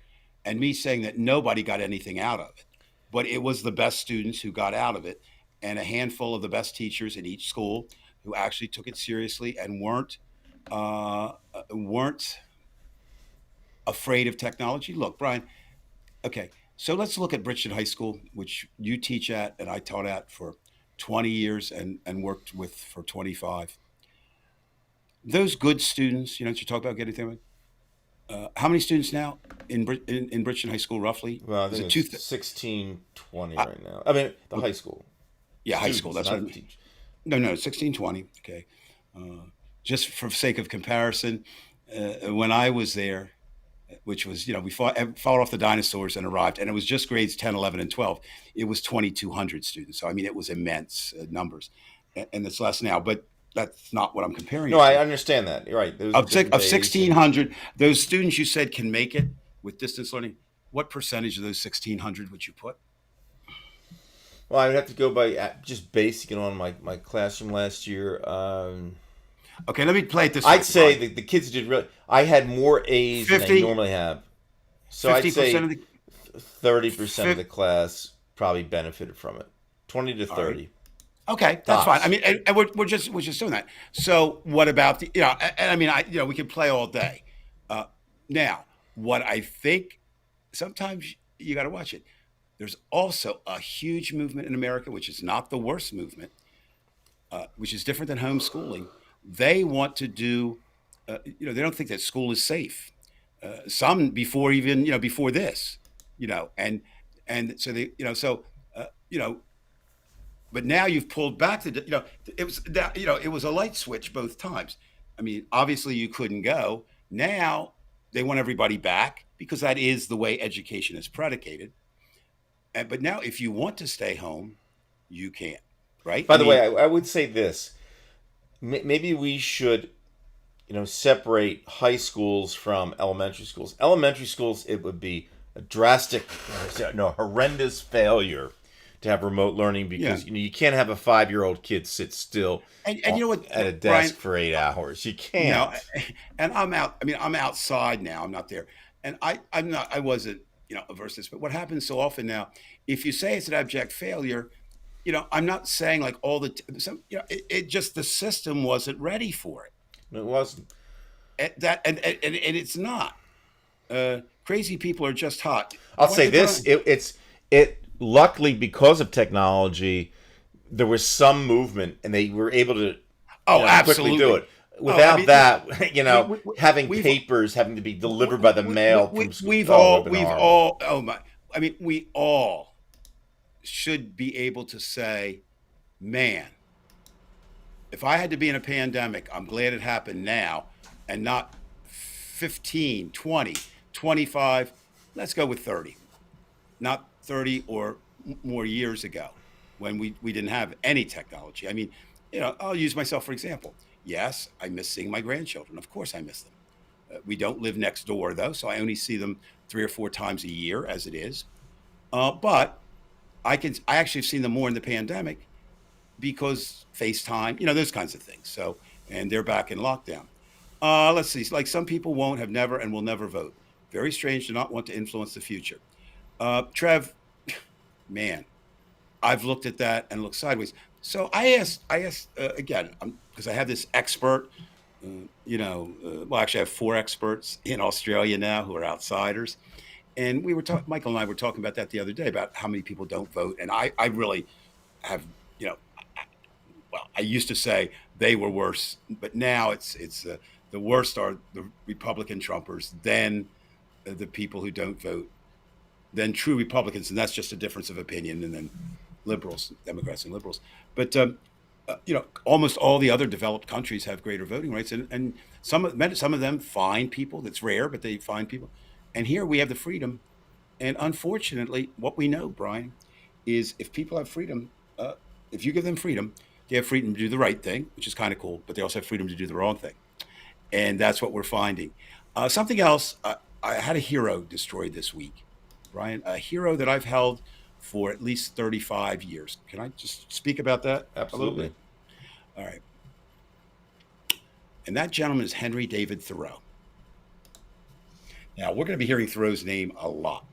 and me saying that nobody got anything out of it. But it was the best students who got out of it, and a handful of the best teachers in each school who actually took it seriously and weren't afraid of technology. Look, Brian. Okay, so let's look at Bridgeton High School, which you teach at and I taught at for 20 years and worked with for 25. Those good students, you know what you talk about getting them. How many students now in Bridgeton High School roughly? Well, I Is think it it's 1620 uh, right now. I mean, the high school yeah, high school. students, That's what I not mean. teach. No, 1620. Okay. Just for sake of comparison, when I was there, which was, we fought off the dinosaurs and arrived, and it was just grades 10, 11, and 12. It was 2,200 students. So, I mean, it was immense numbers. And it's less now, but that's not what I'm comparing No, it I to. understand that. You're right. Those are different Of days, and 1,600, those students you said can make it with distance learning, what percentage of those 1,600 would you put? well, I would have to go by just basing it on my classroom last year. Okay, let me play it this way, I'd say Brian. the kids did really. I had more A's than I 50, normally have, so I'd 50% say of the, 30% of fif- the class probably benefited from it. 20 to all right. 30 Okay, that's fine. I tops. mean, and we're just doing that. So what about the, and I mean, we can play all day. Uh, Now, what I think sometimes you got to watch it. There's also a huge movement in America, which is not the worst movement, which is different than homeschooling. They want to do, they don't think that school is safe. Some before even, before this, and so they, uh, you know, but now you've pulled back it was that, it was a light switch both times. I mean, obviously you couldn't go. Now they want everybody back because that is the way education is predicated. But now, if you want to stay home, you can, right? I By the way, mean, I would say this: maybe we should, separate high schools from elementary schools. Elementary schools, it would be a drastic, no, horrendous failure to have remote learning yeah. because you can't have a 5-year-old kid sit still And you know what, at a Brian? desk for 8 hours. You No, can't. and I'm out. I mean, I'm outside now. I'm not there, and I'm not. I wasn't, averse to this. But what happens so often now, if you say it's an abject failure, I'm not saying like all the some, it just the system wasn't ready for it. It wasn't. And it's not. Crazy people are just hot. I'll When's say the this: time? it luckily because of technology, there was some movement, and they were able to, Oh, quickly do absolutely. it. Oh, I Without mean, look, that, we, we, we- having we've papers having to be delivered by the mail from school, we've oh, it would all have been horrible. oh my, I mean, we all should be able to say, man, if I had to be in a pandemic, I'm glad it happened now and not 15, 20, 25. Let's go with 30, not 30 or more years ago when we didn't have any technology. I mean, I'll use myself for example. Yes, I miss seeing my grandchildren. Of course, I miss them. We don't live next door though, so I only see them 3 or 4 times a year as it is. But I actually have seen them more in the pandemic because FaceTime, those kinds of things. So, and they're back in lockdown. Let's see. Like some people won't, have never, and will never vote. Very strange to not want to influence the future. Trev, man, I've looked at that and looked sideways. So I asked again because I have this expert. Well, actually, I have 4 experts in Australia now who are outsiders, and we were talking. Michael and I were talking about that the other day about how many people don't vote, and I really have, you know, well, I used to say they were worse, but now it's the worst are the Republican Trumpers, then the people who don't vote, then true Republicans, and that's just a difference of opinion, and then liberals, Democrats, and liberals. But almost all the other developed countries have greater voting rights, and some of them find people. That's rare, but they find people. And here we have the freedom. And unfortunately, what we know, Brian, is if people have freedom, if you give them freedom, They have freedom to do the right thing, which is kind of cool, but they also have freedom to do the wrong thing. And that's what we're finding. Something else, I had a hero destroyed this week, Brian, a hero that I've held for at least 35 years. Can I just speak about that a little Absolutely. bit? All right. And that gentleman is Henry David Thoreau. Now, we're going to be hearing Thoreau's name a lot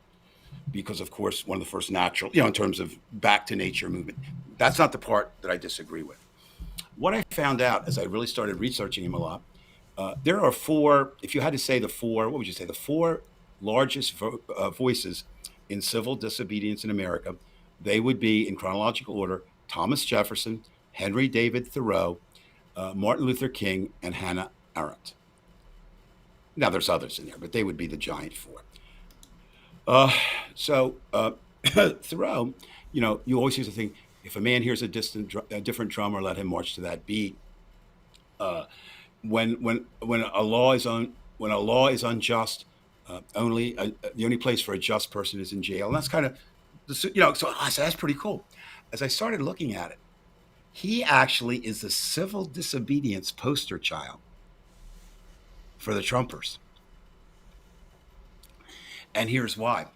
because, of course, one of the first natural, in terms of back to nature movement. That's not the part that I disagree with. What I found out as I really started researching him a lot, there are four, if you had to say the four, what would you say, the four largest voices in civil disobedience in America, they would be, in chronological order, Thomas Jefferson, Henry David Thoreau, Martin Luther King, and Hannah Arendt. Now, there's others in there, but they would be the giant four. So Thoreau, you always hear the thing, if a man hears a different drummer, let him march to that beat. When a law is unjust, the only place for a just person is in jail, and that's kind of, so I said that's pretty cool. As I started looking at it, he actually is the civil disobedience poster child for the Trumpers, and here's why.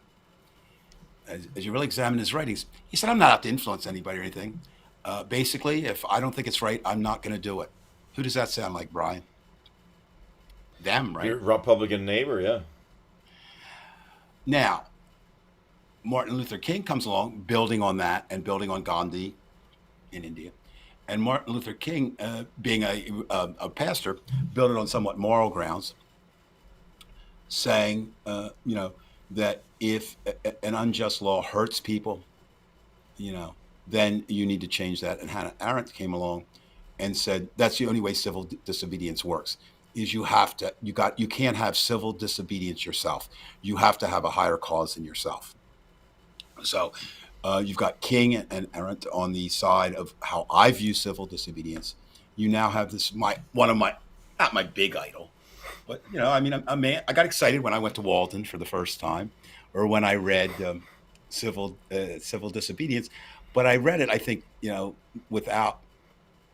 As you really examine his writings, he said, "I'm not out to influence anybody or anything. Basically, if I don't think it's right, I'm not going to do it." Who does that sound like, Brian? Them, right? Your Republican neighbor, yeah. Now, Martin Luther King comes along, building on that and building on Gandhi in India. And Martin Luther King, being a pastor, built it on somewhat moral grounds, saying, that if an unjust law hurts people, then you need to change that. And Hannah Arendt came along and said that's the only way civil disobedience works. Is you can't have civil disobedience yourself. You have to have a higher cause than yourself. So you've got King and Arendt on the side of how I view civil disobedience. You now have this not my big idol, but a man. I got excited when I went to Walden for the first time, or when I read civil disobedience. But I read it, I think, without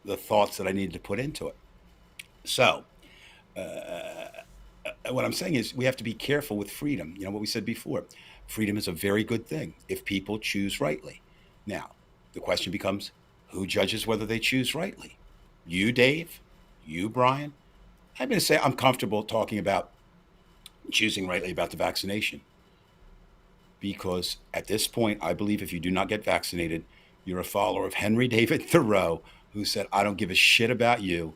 the thoughts that I needed to put into it. So what I'm saying is we have to be careful with freedom. What we said before, freedom is a very good thing if people choose rightly. Now, the question becomes, who judges whether they choose rightly? You, Dave? You, Brian? I'm going to say I'm comfortable talking about choosing rightly about the vaccination. Because at this point, I believe if you do not get vaccinated, you're a follower of Henry David Thoreau, who said, I don't give a shit about you.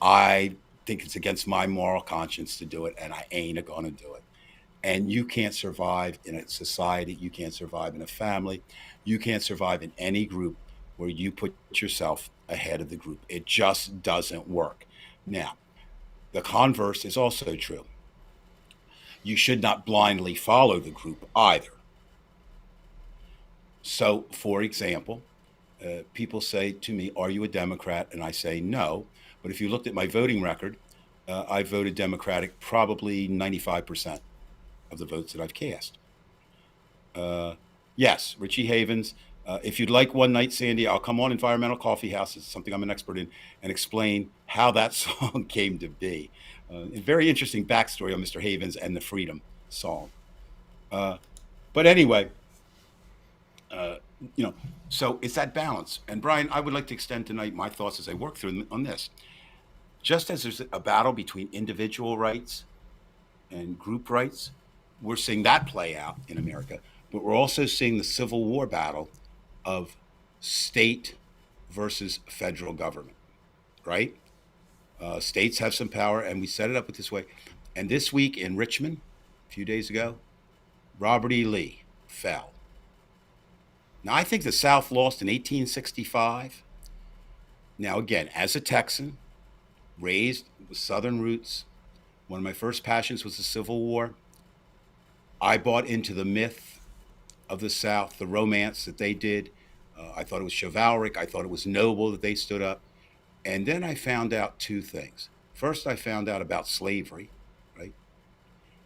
I think it's against my moral conscience to do it, and I ain't going to do it. And you can't survive in a society. You can't survive in a family. You can't survive in any group where you put yourself ahead of the group. It just doesn't work. Now, the converse is also true. You should not blindly follow the group either. So, for example, people say to me, are you a Democrat? And I say no. But if you looked at my voting record, I voted Democratic probably 95% of the votes that I've cast. Yes, Richie Havens. If you'd like one night, Sandy, I'll come on Environmental Coffee House. It's something I'm an expert in, and explain how that song came to be. A very interesting backstory on Mr. Havens and the Freedom song. But anyway, so it's that balance. And Brian, I would like to extend tonight my thoughts as I work through on this. Just as there's a battle between individual rights and group rights, we're seeing that play out in America. But we're also seeing the Civil War battle of state versus federal government, right? States have some power, and we set it up this way. And this week in Richmond, a few days ago, Robert E. Lee fell. Now, I think the South lost in 1865. Now, again, as a Texan, raised with Southern roots, one of my first passions was the Civil War. I bought into the myth of the South, the romance that they did. I thought it was chivalric. I thought it was noble that they stood up. And then I found out two things. First, I found out about slavery, right?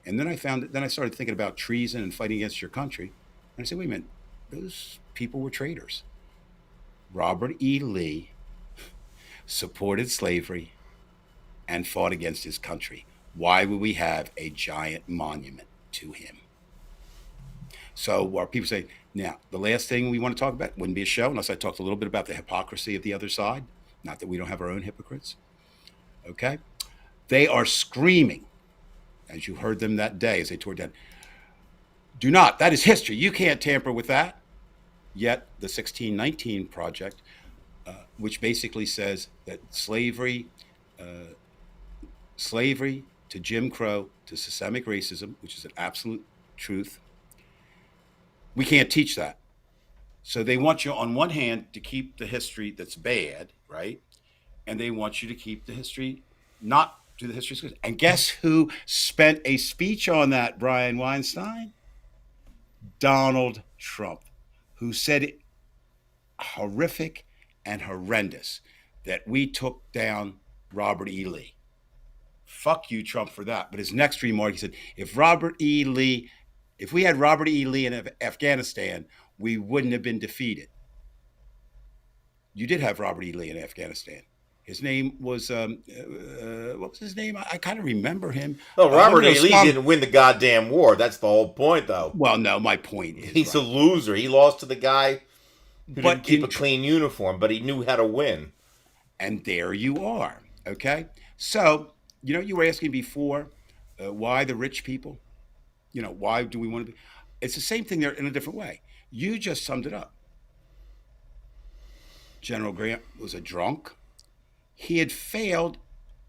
And then I started thinking about treason and fighting against your country. And I said, wait a minute, those people were traitors. Robert E. Lee supported slavery, and fought against his country. Why would we have a giant monument to him? So, while people say, now, the last thing we want to talk about wouldn't be a show unless I talked a little bit about the hypocrisy of the other side. Not that we don't have our own hypocrites. Okay? They are screaming, as you heard them that day as they tore down, do not, that is history. You can't tamper with that. Yet, the 1619 Project, which basically says that slavery to Jim Crow to systemic racism, which is an absolute truth, we can't teach that. So they want you, on one hand, to keep the history that's bad, right? And they want you to keep the history, not do the history good. And guess who spent a speech on that, Brian Weinstein? Donald Trump, who said it horrific and horrendous that we took down Robert E. Lee. Fuck you, Trump, for that. But his next remark, he said, if we had Robert E. Lee in Afghanistan, we wouldn't have been defeated. You did have Robert E. Lee in Afghanistan. His name was, what was his name? I kind of remember him. No, Robert E. Lee didn't win the goddamn war. That's the whole point, though. Well, no, my point is, he's a loser. He lost to the guy who didn't keep a clean uniform, but he knew how to win. And there you are, okay? So, you were asking before, why the rich people? Why do we want to be? It's the same thing there in a different way. You just summed it up. General Grant was a drunk. He had failed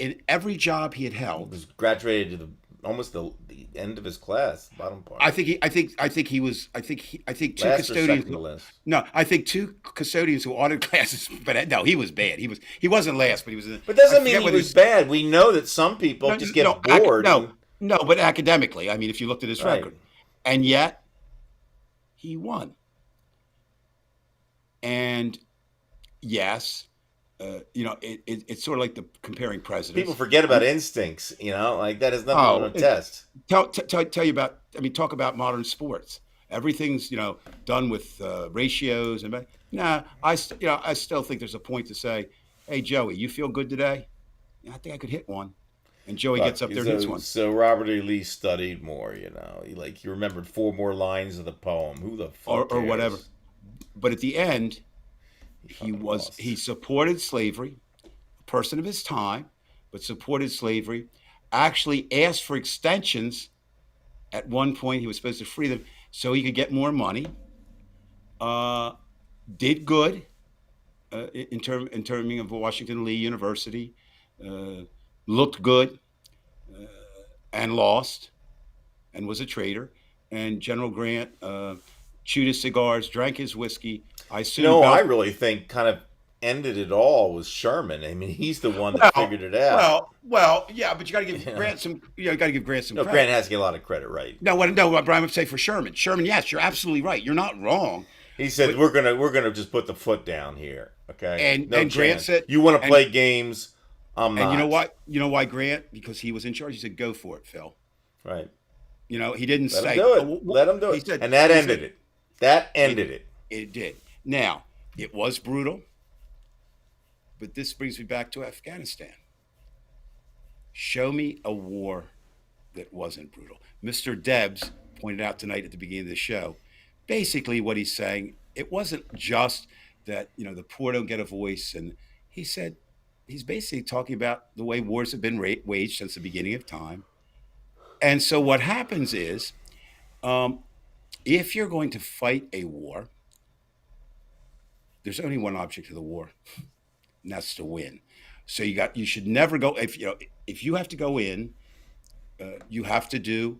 in every job he had held. He was graduated to almost the end of his class, bottom part. I think two last custodians. No, I think two custodians who audited classes. But no, he was bad. He wasn't last, but he was. But doesn't mean he was bad. We know that some people just get bored. No, but academically, I mean, if you looked at his record, and yet he won. And yes. It's sort of like the comparing presidents. People forget about instincts, like that is nothing on a test. Tell you about, talk about modern sports. Everything's, done with ratios and I still think there's a point to say, hey, Joey, you feel good today? I think I could hit one. And Joey gets up there and hits one. So Robert E. Lee studied more, he remembered 4 more lines of the poem. Who the fuck or whatever. But at the end, he supported slavery, a person of his time, but supported slavery, actually asked for extensions. At one point, he was supposed to free them so he could get more money. Did good in terming of Washington Lee University, looked good and lost and was a traitor. And General Grant chewed his cigars, drank his whiskey. I really think kind of ended it all was Sherman. I mean, he's the one that figured it out. Well, yeah, but you got to give Grant some. You got to give Grant some. No, credit. Grant has to get a lot of credit, right? No, Brian would say for Sherman. Sherman, yes, you're absolutely right. You're not wrong. He said we're gonna just put the foot down here, okay? And Grant said, you want to play games. I'm not. And you know what? You know why Grant? Because he was in charge. He said, "Go for it, Phil." Right. He didn't Let say. him do it. Let him do it. Said, and that ended it. That ended it. It did. Now, it was brutal, but this brings me back to Afghanistan. Show me a war that wasn't brutal. Mr. Debs pointed out tonight at the beginning of the show, basically what he's saying, it wasn't just that, the poor don't get a voice. And he said, he's basically talking about the way wars have been waged since the beginning of time. And so what happens is, if you're going to fight a war, there's only one object of the war, and that's to win. So you should never go, if you have to go in, you have to do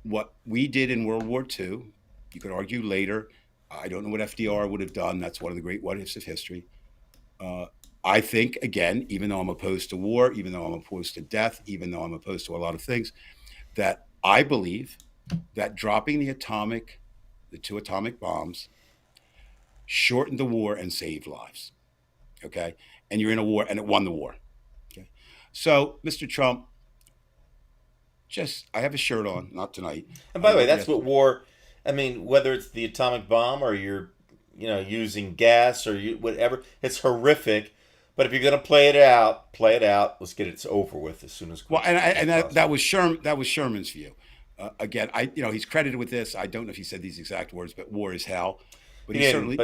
what we did in World War II. You could argue later. I don't know what FDR would have done. That's one of the great what ifs of history. I think, again, even though I'm opposed to war, even though I'm opposed to death, even though I'm opposed to a lot of things, that I believe that dropping the 2 atomic bombs shortened the war and saved lives. Okay? And you're in a war, and it won the war. Okay? So, Mr. Trump, I have a shirt on, not tonight. And by the way, that's what war, whether it's the atomic bomb or you're, using gas or whatever, it's horrific. But if you're gonna play it out, play it out. Let's get it over with as soon as Well, quick as that possible. was Sherman's view. Again, he's credited with this. I don't know if he said these exact words, but war is hell. But He he didn't, certainly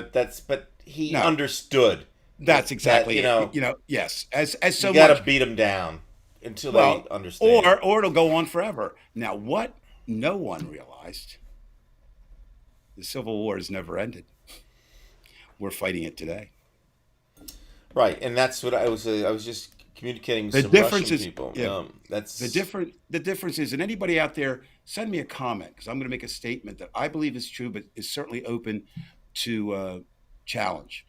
but he no. understood That's that exactly it. Yes, as so you got much. to beat them down until they Well, understand. or it'll go on forever. Now, what no one realized, the Civil War has never ended. We're fighting it today. Right, and that's what I was. I was just communicating with The some difference Russian is, people. yeah, That's the difference is, and anybody out there, send me a comment because I'm going to make a statement that I believe is true, but is certainly open to challenge.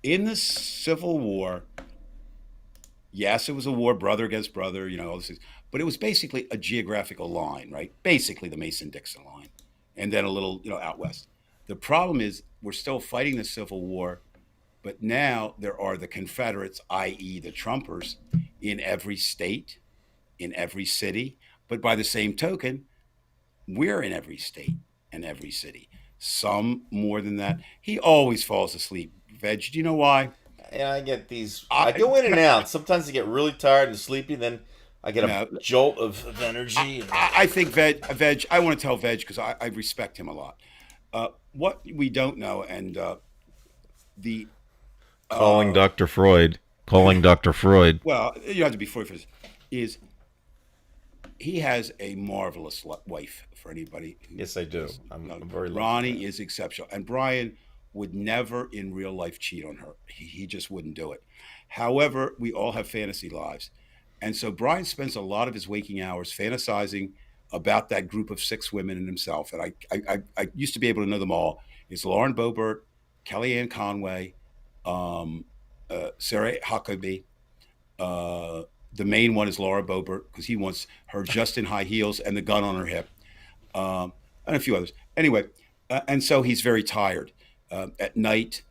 In the Civil War, yes, it was a war, brother against brother, all these things, but it was basically a geographical line, right? Basically the Mason-Dixon line, and then a little, out west. The problem is we're still fighting the Civil War, but now there are the Confederates, i.e., the Trumpers, in every state, in every city. But by the same token, we're in every state and every city. Some more than that. He always falls asleep. Veg, do you know why? and I get these. I I, go in and out. Sometimes I get really tired and sleepy. Then I get a no, jolt of energy. And I think Veg. I want to tell Veg because I respect him a lot. What we don't know, and the calling Dr. Freud. Calling Dr. Freud. well, you have to be for this, is he has a marvelous wife for anybody. Yes, I do. I'm very lucky. Ronnie is exceptional, and Brian would never in real life cheat on her. He just wouldn't do it. However, we all have fantasy lives, and so Brian spends a lot of his waking hours fantasizing about that group of 6 women and himself. And I used to be able to know them all. It's Lauren Boebert, Kellyanne Conway, Sarah Huckabee. The main one is Laura Boebert because he wants her just in high heels and the gun on her hip, and a few others. Anyway, and so he's very tired at night.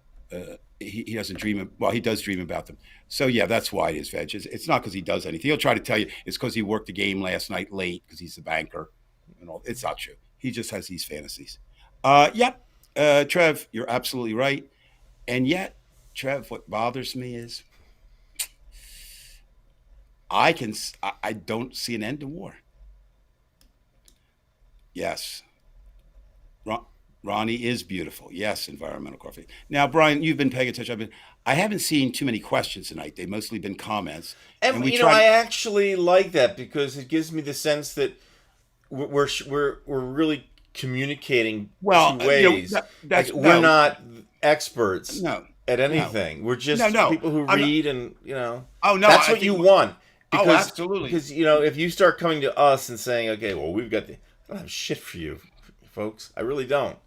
He doesn't dream. Well, he does dream about them. So yeah, that's why it is, Veg. It's not because he does anything. He'll try to tell you it's because he worked the game last night late because he's the banker. And all. It's not true. He just has these fantasies. Yep, Trev, you're absolutely right. And yet, Trev, what bothers me is I don't see an end to war. Yes. Ronnie is beautiful. Yes, environmental coffee. Now, Brian, you've been paying attention. I haven't seen too many questions tonight. They've mostly been comments. And we I actually like that because it gives me the sense that we're really communicating well, two ways. We're not experts at anything. No, We're just people who read and Oh no, that's what you want. Because, absolutely. Because if you start coming to us and saying, okay, well, I don't have shit for you, folks. I really don't.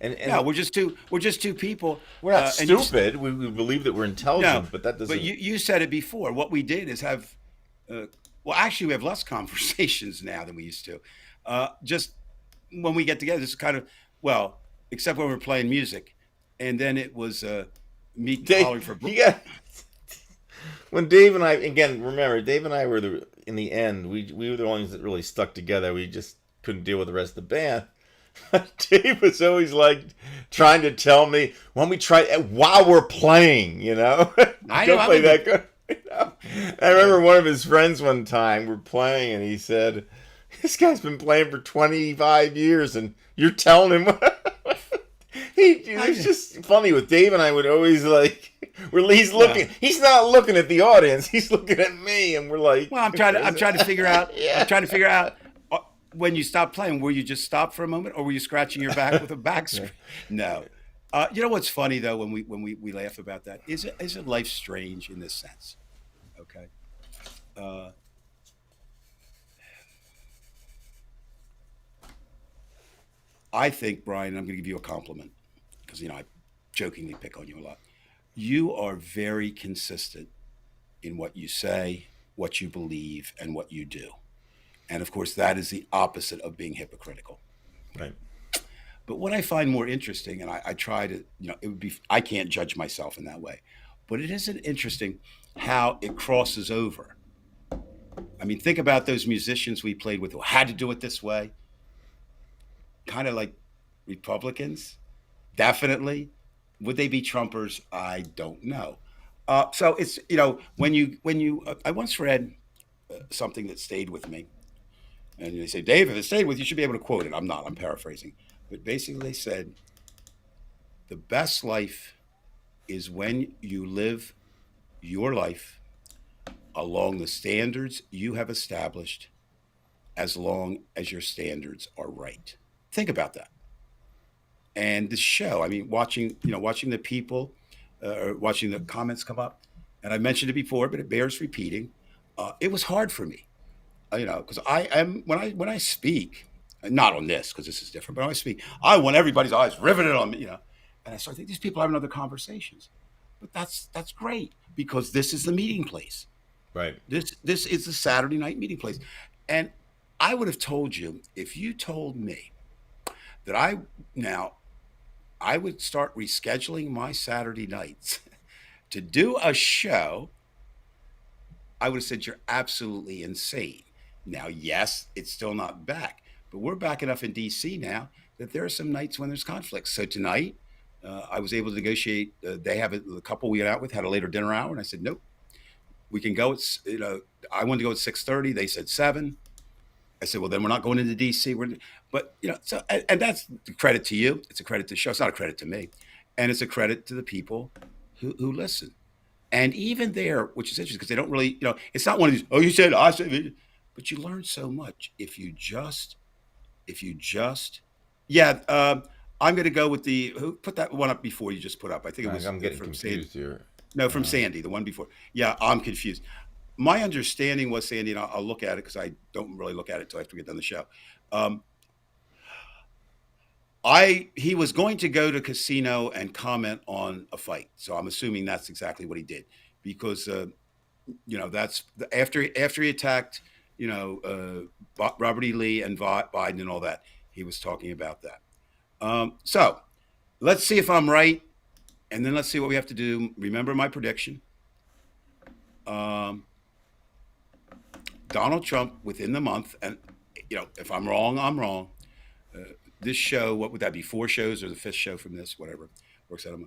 And no, we're just two people. We're not stupid. We believe that we're intelligent, but that doesn't. But you said it before. What we did is have, well, actually, we have less conversations now than we used to. Just when we get together, it's kind of except when we're playing music, and then it was me calling for. When Dave and I, again, remember, Dave and I were in the end. We were the ones that really stuck together. We just couldn't deal with the rest of the band. Dave was always like trying to tell me, "Why don't we try while we're playing?" I know, play that good. I remember one of his friends one time we're playing, and he said, "This guy's been playing for 25 years, and you're telling him." It's just funny with Dave and I would always he's looking. Yeah. He's not looking at the audience. He's looking at me, and we're like, "Well, I'm trying to figure out. Yeah. I'm trying to figure out." When you stopped playing, were you just stopped for a moment, or were you scratching your back with a back scratch? No. You know what's funny though when we laugh about that? Isn't life strange in this sense? Okay. I think, Brian, I'm going to give you a compliment because I jokingly pick on you a lot. You are very consistent in what you say, what you believe, and what you do. And of course, that is the opposite of being hypocritical. Right. But what I find more interesting, and I try to, I can't judge myself in that way, but it isn't interesting how it crosses over. I mean, think about those musicians we played with who had to do it this way. Kind of like Republicans, definitely. Would they be Trumpers? I don't know. So it's I once read something that stayed with me, and they say, Dave, if it stayed with you, you should be able to quote it. I'm not. I'm paraphrasing, but basically they said the best life is when you live your life along the standards you have established, as long as your standards are right. Think about that. And the show, I mean, watching the people, or watching the comments come up, and I mentioned it before, but it bears repeating. It was hard for me, because I am when I speak, not on this because this is different, but when I speak, I want everybody's eyes riveted on me, And I start thinking these people are having other conversations, but that's great because this is the meeting place. Right. This is the Saturday night meeting place, and I would have told you if you told me that now I would start rescheduling my Saturday nights to do a show, I would have said you're absolutely insane. Now, yes, it's still not back, but we're back enough in DC now that there are some nights when there's conflicts. So tonight, I was able to negotiate. They have the couple we went out with had a later dinner hour, and I said, nope, we can go. It's I wanted to go at 6:30. They said 7. I said, well, then we're not going into DC. But so and that's the credit to you. It's a credit to the show. It's not a credit to me, and it's a credit to the people who listen. And even there, which is interesting because they don't really, it's not one of these. Oh, you said I said, but you learn so much if you just, yeah. I'm going to go with who put that one up before you just put up. I think it was I'm getting from Sandy. confused here. No, from Sandy, the one before. Yeah, I'm confused. My understanding was, Sandy, and I'll look at it because I don't really look at it until after we get done the show. He was going to go to casino and comment on a fight, so I'm assuming that's exactly what he did because that's after he attacked Robert E. Lee and Biden and all that. He was talking about that. So let's see if I'm right, and then let's see what we have to do. Remember my prediction. Donald Trump within the month, and if I'm wrong, I'm wrong. This show, what would that be? 4 shows or the 5th show from this, whatever works out.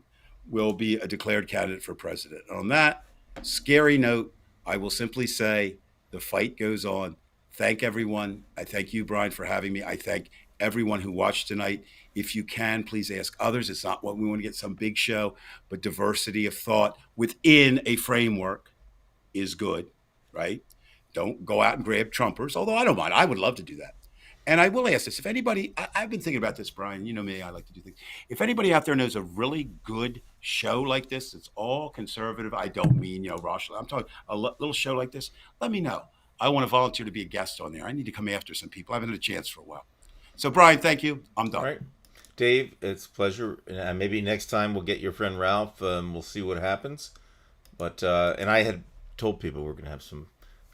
Will be a declared candidate for president. On that scary note, I will simply say the fight goes on. Thank everyone. I thank you, Brian, for having me. I thank everyone who watched tonight. If you can, please ask others. It's not what we want to get some big show, but diversity of thought within a framework is good, right? Don't go out and grab Trumpers, although I don't mind. I would love to do that. And I will ask this. If anybody, I've been thinking about this, Brian, you know me, I like to do things. If anybody out there knows a really good show like this, it's all conservative. I don't mean, Rosh, I'm talking a little show like this. Let me know. I want to volunteer to be a guest on there. I need to come after some people. I haven't had a chance for a while. So, Brian, thank you. I'm done. All right. Dave, it's a pleasure. Maybe next time we'll get your friend Ralph. We'll see what happens. But, and I had told people we're going to have some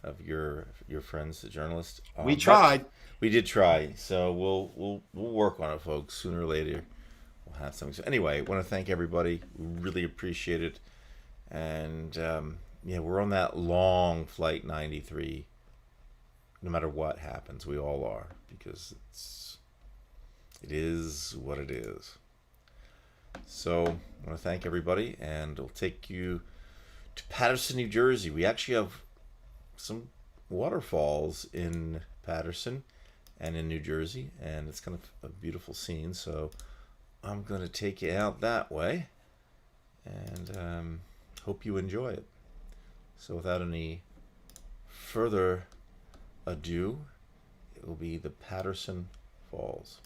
of your friends, the journalists. We tried. We did try, so we'll work on it, folks. Sooner or later, we'll have something. So anyway, I want to thank everybody. We really appreciate it, and we're on that long flight 93. No matter what happens, we all are because it is what it is. So I want to thank everybody, and I'll take you to Paterson, New Jersey. We actually have some waterfalls in Paterson and in New Jersey, and it's kind of a beautiful scene, so I'm going to take you out that way, and hope you enjoy it. So without any further ado, it will be the Paterson Falls.